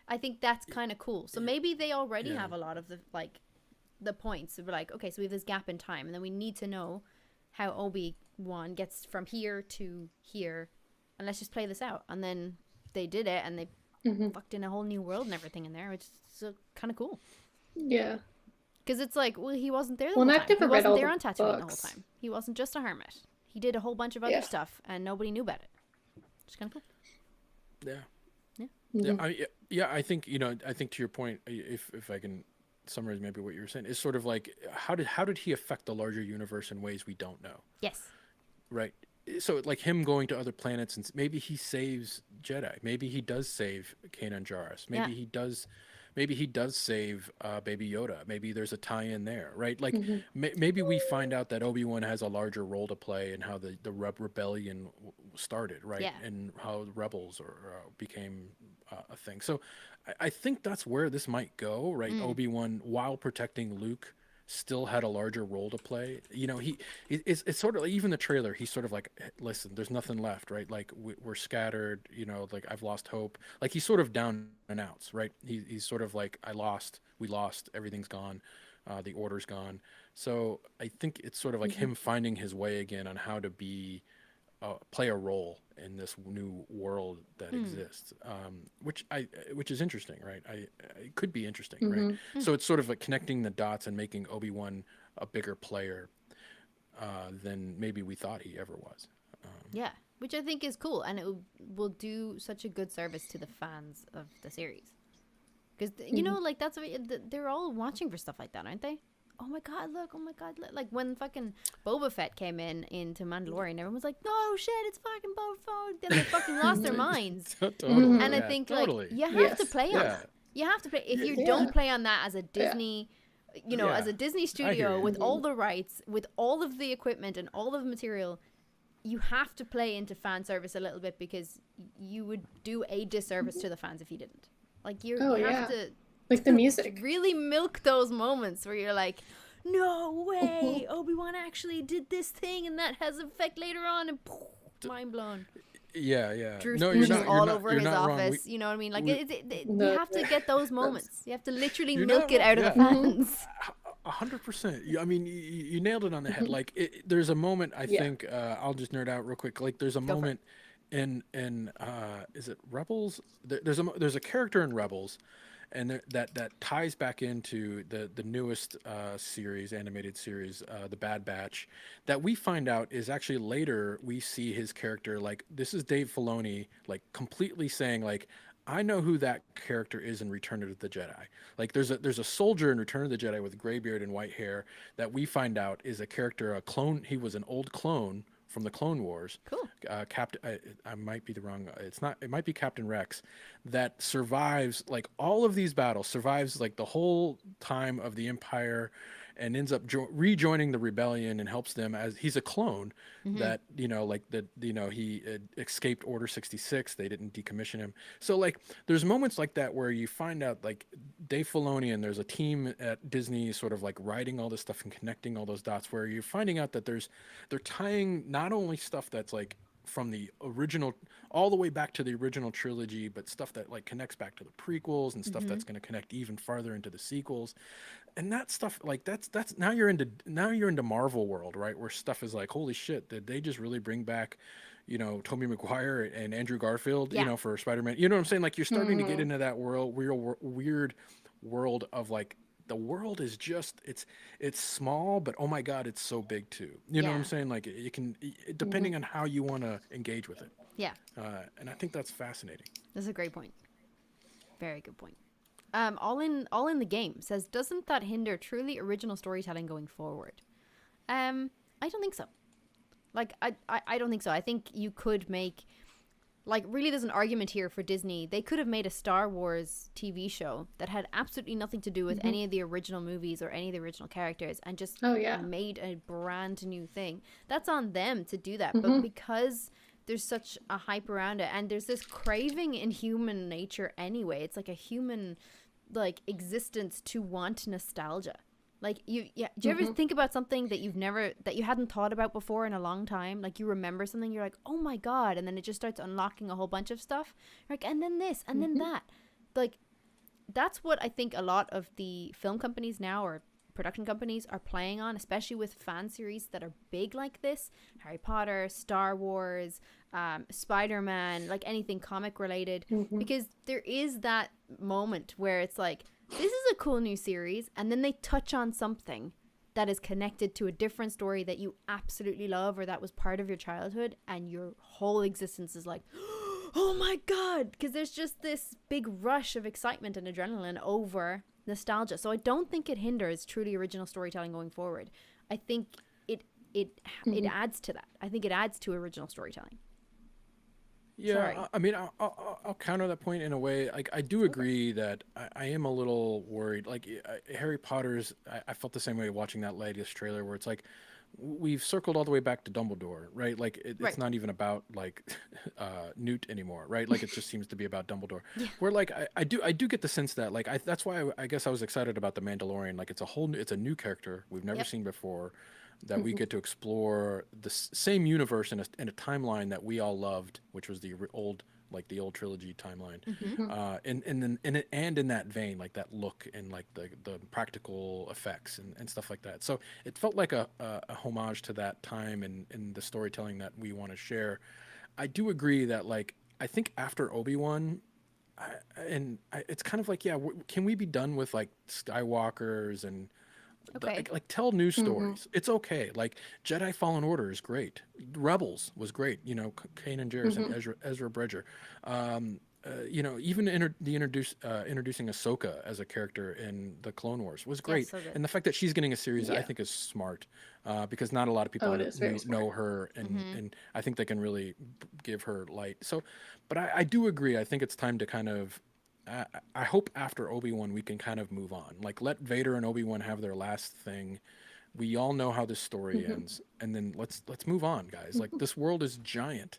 D: I think that's kind of cool. So maybe they already have a lot of the points. So we're like, okay, so we have this gap in time, and then we need to know how Obi-Wan gets from here to here, and let's just play this out. And then they did it, and they fucked in a whole new world and everything in there, which is kind of cool.
C: Yeah.
D: Because it's like, well, he wasn't there the
C: Well,
D: whole
C: and
D: time.
C: I've never
D: He
C: read
D: wasn't
C: all
D: there
C: the
D: on Tatooine the whole
C: books.
D: time. He wasn't just a hermit. He did a whole bunch of other stuff, and nobody knew about it. Which is kind of cool.
B: I think I think to your point, if I can summarize maybe what you were saying, is sort of like how did he affect the larger universe in ways we don't know?
D: Yes.
B: Right. So like him going to other planets, and maybe he saves Jedi. Maybe he does save Kanan Jarrus. Maybe he does save Baby Yoda. Maybe there's a tie-in there, right? Like maybe we find out that Obi-Wan has a larger role to play in how the rebellion started, right?
D: Yeah.
B: And how the rebels became a thing. So I think that's where this might go, right? Obi-Wan, while protecting Luke, still had a larger role to play. It's sort of like, even the trailer, he's sort of like, listen, there's nothing left, right? Like we're scattered, like I've lost hope. Like he's sort of down and outs, right? He's sort of like, we lost, everything's gone, the order's gone. So I think it's sort of like him finding his way again on how to play a role in this new world that exists, which is interesting, right? It could be interesting, right? So it's sort of like connecting the dots and making Obi-Wan a bigger player than maybe we thought he ever was.
D: Yeah, which I think is cool, and it will do such a good service to the fans of the series, because like that's they're all watching for stuff like that, aren't they? oh my god, look, like when fucking Boba Fett came into Mandalorian, everyone was like, no shit, it's fucking Boba Fett. Then they fucking lost their minds.
B: Totally.
D: And I think like you have to play on that. You have to play. If you don't play on that as a Disney, you know, as a Disney studio with all the rights, with all of the equipment and all of the material, you have to play into fan service a little bit, because you would do a disservice to the fans if you didn't. Like you have to,
C: like the music,
D: really milk those moments where you're like, no way, Obi-Wan actually did this thing and that has effect later on, and mind blown.
B: Yeah.
D: Drew's
B: no, you're not
D: all over
B: you're
D: his
B: not wrong.
D: office. You know what I mean? Like you have to get those moments. You have to literally milk it out of the fans.
B: 100%. I mean, you nailed it on the head. Like, there's a moment. I think I'll just nerd out real quick. Like, there's a moment in is it Rebels? There's a character in Rebels, and that ties back into the newest series, animated series, The Bad Batch, that we find out is actually later we see his character, like, this is Dave Filoni, like, completely saying, like, I know who that character is in Return of the Jedi. Like, there's a soldier in Return of the Jedi with gray beard and white hair that we find out is a character, a clone. He was an old clone from the Clone Wars.
D: Cool.
B: Captain, I might be the wrong. It's not. It might be Captain Rex, that survives like all of these battles. Survives like the whole time of the Empire, and ends up rejoining the rebellion and helps them, as he's a clone that, you know, like he escaped Order 66. They didn't decommission him. So like there's moments like that where you find out like Dave Filoni and there's a team at Disney sort of like writing all this stuff and connecting all those dots, where you're finding out that they're tying not only stuff that's like from the original all the way back to the original trilogy, but stuff that like connects back to the prequels and stuff that's going to connect even farther into the sequels. And that stuff, like that's now you're into Marvel world, right? Where stuff is like, holy shit, did they just really bring back, you know, Tobey Maguire and Andrew Garfield, you know, for Spider-Man? You know what I'm saying? Like you're starting to get into that world, weird world of like, the world is just it's small, but oh my god, it's so big too. You know what I'm saying? Like it can, depending on how you want to engage with it.
D: Yeah.
B: And I think that's fascinating.
D: That's a great point. Very good point. All in the game says, doesn't that hinder truly original storytelling going forward? I don't think so. Like I don't think so. I think you could make, like, really there's an argument here for Disney. They could have made a Star Wars TV show that had absolutely nothing to do with any of the original movies or any of the original characters, and just made a brand new thing. That's on them to do that. But because there's such a hype around it, and there's this craving in human nature anyway, it's like a human like existence to want nostalgia. Like do you ever think about something that you hadn't thought about before in a long time? Like you remember something, you're like, oh my god, and then it just starts unlocking a whole bunch of stuff. You're like, and then this, and then that. Like that's what I think a lot of the film companies now, or production companies, are playing on, especially with fan series that are big like this. Harry Potter, Star Wars, Spider-Man, like anything comic related, because there is that moment where it's like, this is a cool new series, and then they touch on something that is connected to a different story that you absolutely love, or that was part of your childhood, and your whole existence is like, oh my god, because there's just this big rush of excitement and adrenaline over nostalgia. So I don't think it hinders truly original storytelling going forward. I think it adds to that. I think it adds to original storytelling.
B: Yeah,
D: Sorry.
B: I mean, I'll counter that point in a way. Like, I do agree that I am a little worried. Like, Harry Potter's, I felt the same way watching that latest trailer, where it's like, we've circled all the way back to Dumbledore, right? Like, it's not even about, like, Newt anymore, right? Like, it just seems to be about Dumbledore. Yeah. Where, like, I do get the sense that, like, that's why I guess I was excited about The Mandalorian. Like, it's a new character we've never seen before, that we get to explore the same universe in a timeline that we all loved, which was the old trilogy timeline. And in that vein, like that look and like the practical effects and stuff like that. So it felt like a homage to that time and the storytelling that we want to share. I do agree that, like, I think after Obi-Wan, it's kind of like, can we be done with like Skywalkers and like tell new stories? It's okay. Like Jedi Fallen Order is great. Rebels was great. You know, Kanan Jarrus and Ezra Bridger. even introducing Ahsoka as a character in the Clone Wars was great,
D: so good.
B: and the fact that she's getting a series, I think, is smart, because not a lot of people know her, and I think they can really give her light. So, but I do agree. I think it's time to kind of. I hope after Obi-Wan we can kind of move on. Like, let Vader and Obi-Wan have their last thing. We all know how this story ends, and then let's move on, guys. Like, this world is giant.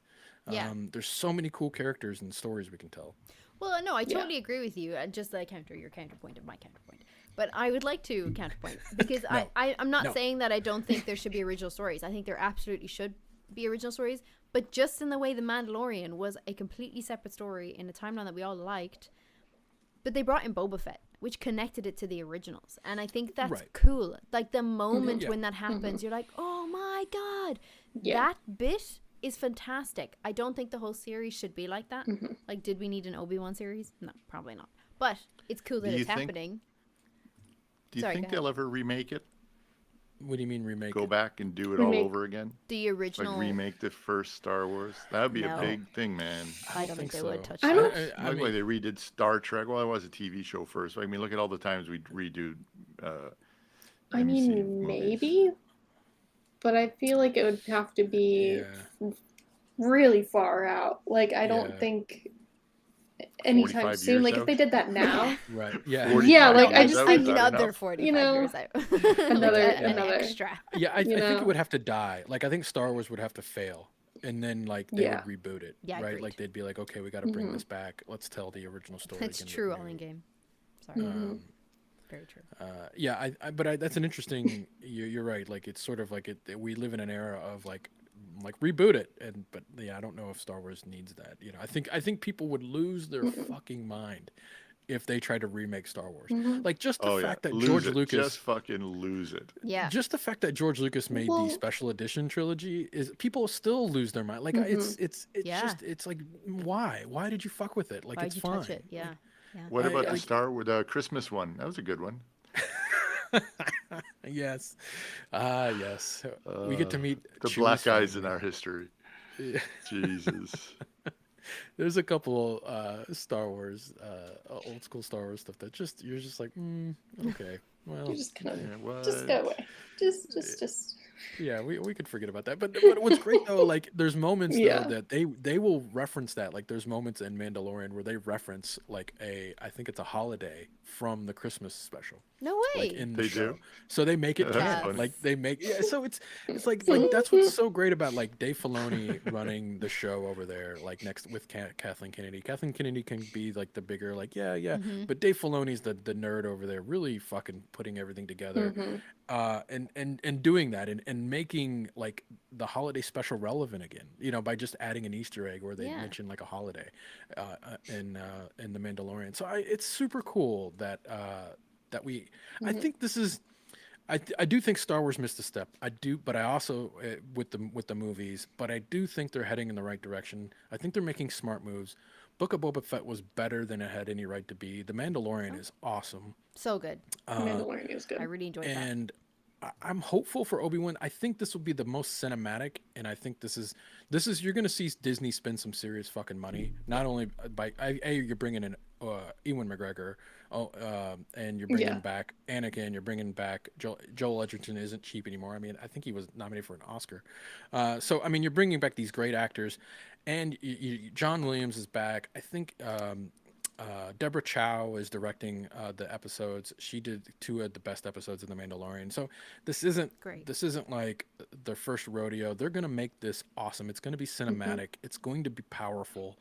D: Yeah.
B: There's so many cool characters and stories we can tell.
D: Well, no, I totally agree with you. Just I counter your counterpoint of my counterpoint. But I would like to counterpoint because I'm not saying that I don't think there should be original stories. I think there absolutely should be original stories. But just in the way The Mandalorian was a completely separate story in a timeline that we all liked, but they brought in Boba Fett, which connected it to the originals. And I think that's cool. Like, the moment when that happens, you're like, oh my God. That bit is fantastic. I don't think the whole series should be like that. Like, did we need an Obi-Wan series? No, probably not. But it's cool that it's happening.
A: Do you think they'll ever remake it?
B: What do you mean remake?
A: Go back and do it all over again?
D: The original.
A: Like remake the first Star Wars? That would be a big thing, man.
D: I don't think they would touch
C: I
D: that.
C: don't.
A: Like they redid Star Trek. Well, it was a TV show first. I mean, look at all the times we redo.
C: I mean, maybe, but I feel like it would have to be really far out. Like, I don't think anytime soon. Like, if they did that now,
B: right? Yeah,
C: like I just think
D: another 45 years out.
C: another
D: extra.
B: Yeah, I think it would have to die. Like, I think Star Wars would have to fail, and then like they would reboot it. Yeah, right. Agreed. Like they'd be like, okay, we got to bring this back. Let's tell the original story.
D: That's true. All in game. Sorry. Very true.
B: But that's an interesting. You're right. Like, it's sort of like we live in an era of like reboot it, but I don't know if Star Wars needs that. I think people would lose their fucking mind if they tried to remake Star Wars. Like, just the fact that George Lucas
A: just fucking lose it.
D: Yeah.
B: Just the fact that George Lucas made the special edition trilogy is people still lose their mind. Like, it's just it's like, why did you fuck with it? Like,
D: why'd
B: it's
D: you
B: fine.
D: touch it? Yeah.
A: What about the Christmas one? That was a good one.
B: Yes. Yes. We get to meet
A: the
B: Chewie's
A: black guys
B: family.
A: in our history. Jesus.
B: There's a couple Star Wars, old school Star Wars stuff that you're just like, okay, well,
C: you're just gonna just go away. Just.
B: Yeah, we could forget about that. But what's great though, like, there's moments though that they will reference that. Like, there's moments in Mandalorian where they reference like I think it's a holiday from the Christmas special.
D: No way.
B: Like, in the
A: They
B: show.
A: do?
B: So they make it
A: That's
B: canon.
A: funny.
B: Like, they make so it's like that's what's so great about like Dave Filoni running the show over there, like next with Kathleen Kennedy. Kathleen Kennedy can be like the bigger like but Dave Filoni's the nerd over there, really fucking putting everything together. And doing that and making like the holiday special relevant again, by just adding an Easter egg where they mention like a holiday in the Mandalorian. So it's super cool that we I think this is I do think Star Wars missed a step. I do, but I also with the movies, but I do think they're heading in the right direction. I think they're making smart moves. Book of Boba Fett was better than it had any right to be. The Mandalorian is awesome.
D: So good.
C: Mandalorian is good.
D: I really enjoyed that.
B: And I'm hopeful for Obi-Wan. I think this will be the most cinematic, and I think this is you're going to see Disney spend some serious fucking money. Not only by you're bringing in Ewan McGregor, and you're bringing back Anakin. You're bringing back Joel Edgerton. Isn't cheap anymore. I mean, I think he was nominated for an Oscar. So I mean, you're bringing back these great actors, and John Williams is back. I think. Deborah Chow is directing the episodes. She did 2 of the best episodes of The Mandalorian. So this isn't like their first rodeo. They're gonna make this awesome. It's gonna be cinematic. It's going to be powerful.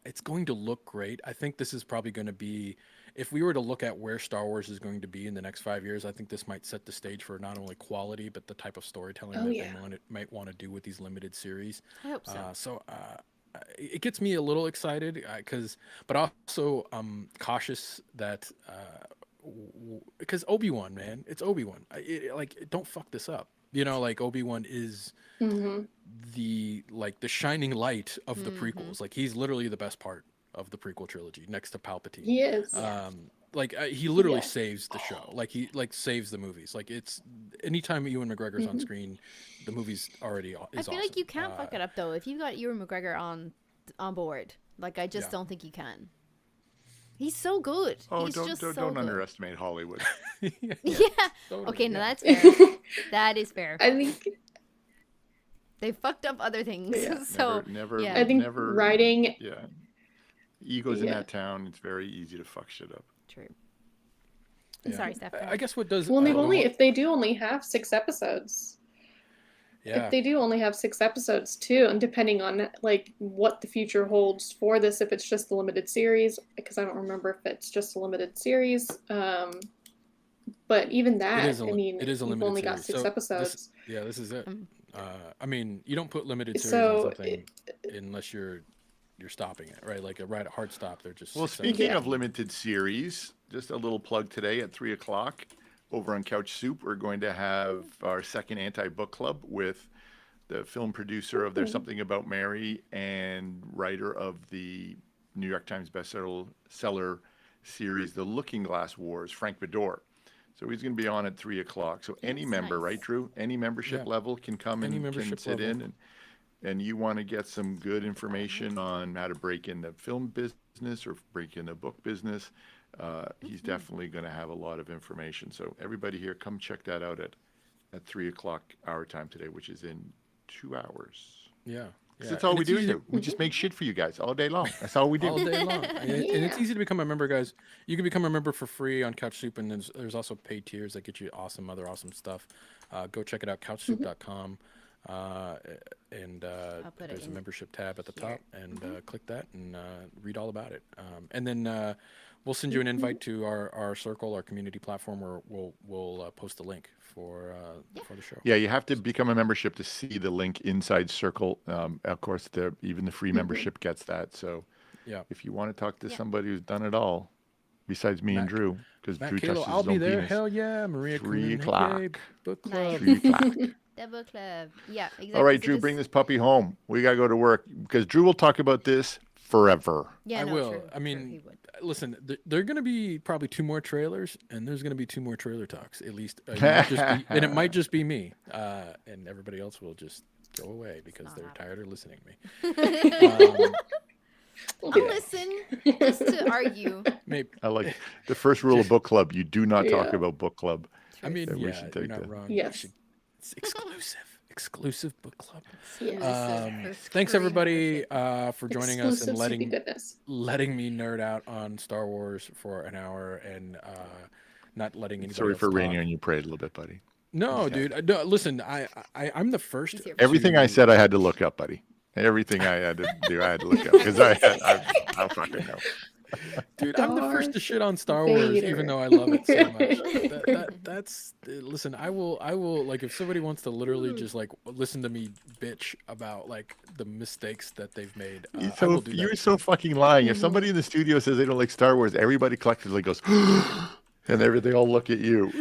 B: It's going to look great. I think this is probably going to be, if we were to look at where Star Wars is going to be in the next 5 years, I think this might set the stage for not only quality but the type of storytelling they might want to do with these limited series.
D: I hope so.
B: It gets me a little excited but also cautious that because Obi-Wan, man, it's Obi-Wan. Don't fuck this up. Like Obi-Wan is the shining light of the prequels. Like, he's literally the best part of the prequel trilogy next to Palpatine.
C: He is.
B: He literally saves the show. He saves the movies. Like, it's anytime Ewan McGregor's on screen, the movie's already is
D: I feel
B: awesome.
D: like you can't fuck it up though. If you got Ewan McGregor on board, Like, I just don't think you can. He's so good.
A: Oh,
D: He's just so
A: don't
D: good.
A: underestimate Hollywood.
D: Yeah.
B: Totally,
D: Okay, now
B: yeah.
D: that's fair. That is fair.
C: I think
D: They fucked up other things.
C: Yeah.
D: So
A: never,
D: yeah.
C: I think
A: never,
C: writing.
A: Yeah. Egos in
C: Yeah.
A: that town, it's very easy to fuck shit up.
D: True.
B: Yeah.
D: Sorry, Steph.
B: I guess what does
C: Well, they've
B: the
C: only
B: one-
C: if they do only have 6 episodes.
B: yeah.
C: If they do only have 6 episodes too, and depending on like what the future holds for this, if it's just a limited series, because I don't remember if it's just a limited series. But even that,
B: It is a
C: you've
B: limited
C: only got
B: series.
C: 6
B: So
C: episodes.
B: this is it.
D: Mm.
B: I mean, you don't put limited series
C: So,
B: on something unless you're stopping it, right? Like a hard stop. They're just
A: Well,
B: 6
A: speaking
C: Yeah.
A: of limited series, just a little plug today at 3:00 over on CouchSoup, we're going to have our second anti-book club with the film producer of There's Something About Mary and writer of the New York Times bestseller series, The Looking Glass Wars, Frank Bedore. So he's going to be on at 3:00. So any
D: That's
A: member,
D: nice.
A: right, Drew? Any membership
B: Yeah.
A: level can come
B: Any
A: and can
B: membership
A: sit
B: level.
A: in, and you want to get some good information on how to break in the film business or break in the book business. He's definitely going to have a lot of information. So everybody here, come check that out at 3:00 our time today, which is in 2 hours.
B: Yeah.
A: 'Cause
B: Yeah.
A: that's all
B: And
A: we
B: it's
A: do
B: easy
A: here. We just make shit for you guys all day long. That's all we do.
B: all day long. And it's
C: Yeah.
B: easy to become a member, guys. You can become a member for free on CouchSoup, and there's also paid tiers that get you other awesome stuff. Go check it out, CouchSoup.com. And
D: put it
B: there's a
D: in
B: membership tab at the
D: here.
B: top, and click that and read all about it. And then we'll send you an invite to our circle, our community platform, where we'll post a link for the show.
A: Yeah, you have to become a membership to see the link inside Circle. Of course, even the free membership gets that. So
B: Yeah.
A: if you want to talk to
D: Yeah.
A: somebody who's done it all, besides me and
B: Matt-
A: Drew, because
B: Matt
A: Drew
B: Kalo,
A: touches
B: I'll
A: his
B: be
A: own
B: there.
A: penis.
B: Hell yeah, Maria.
A: 3:00.
B: Book club.
A: 3:00.
D: The book club. Yeah, exactly.
A: All right,
D: So
A: Drew,
D: just-
A: bring this puppy home. We got to go to work because Drew will talk about this forever.
D: Yeah,
B: I
D: no,
B: will.
D: true,
B: I
D: true,
B: mean,
D: he would.
B: listen, there are going to be probably 2 more trailers, and there's going to be 2 more trailer talks, at least. And it might just be me, and everybody else will just go away because
D: not
B: they're
D: happening.
B: tired of listening to me.
D: I'll listen just to argue.
B: Maybe.
A: I like the first rule of book club. You do not talk
C: Yeah.
A: about book club.
B: I mean,
A: that we
B: yeah,
A: should
B: you're
A: take
B: not
A: that.
B: wrong.
C: Yes.
B: It's exclusive book club.
C: Yeah.
B: Thanks everybody for joining us and
C: Exclusive sweetie goodness.
B: letting me nerd out on Star Wars for an hour and not letting anybody
A: Sorry
B: else
A: for
B: talk.
A: raining on you parade a little bit, buddy.
B: No, dude. No, listen, I'm the first.
D: He's here.
A: Everything I
B: to-
A: said, I had to look up, buddy. Everything I had to do, I had to look up because I don't fucking know.
B: Dude, I'm the first to
C: Darth
B: shit on Star Wars,
C: Vader.
B: even though I love it so much. That's listen. I will like if somebody wants to literally just like listen to me bitch about like the mistakes that they've made. I will
A: So
B: do
A: you're
B: that.
A: so fucking lying. If somebody in the studio says they don't like Star Wars, everybody collectively goes, and they all look at you.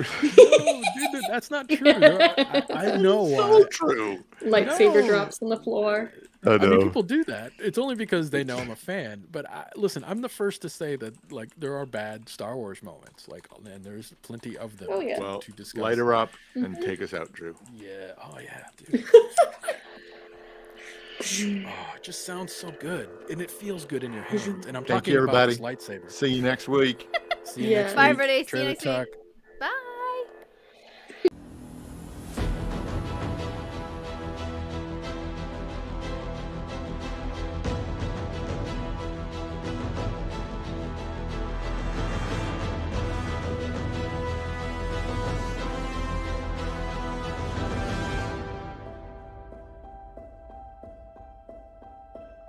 B: No, dude, that's not true. I know why.
A: So true.
C: Lightsaber
B: No.
C: drops on the floor.
A: I
B: I mean,
A: know.
B: people do that. It's only because they know I'm a fan. But listen, I'm the first to say that like there are bad Star Wars moments, like, and there's plenty of them
C: Oh, yeah.
A: Well,
B: to discuss.
A: light her up and take us out, Drew.
B: Yeah. Oh yeah, dude. Oh, it just sounds so good, and it feels good in your hands. And I'm
A: Thank
B: talking
A: you,
B: about this
A: everybody.
B: lightsaber.
A: See you next week.
B: See you
C: Yeah.
B: next
D: Bye,
B: week.
D: everybody. See you
B: Trailer
D: next week.
B: Talk.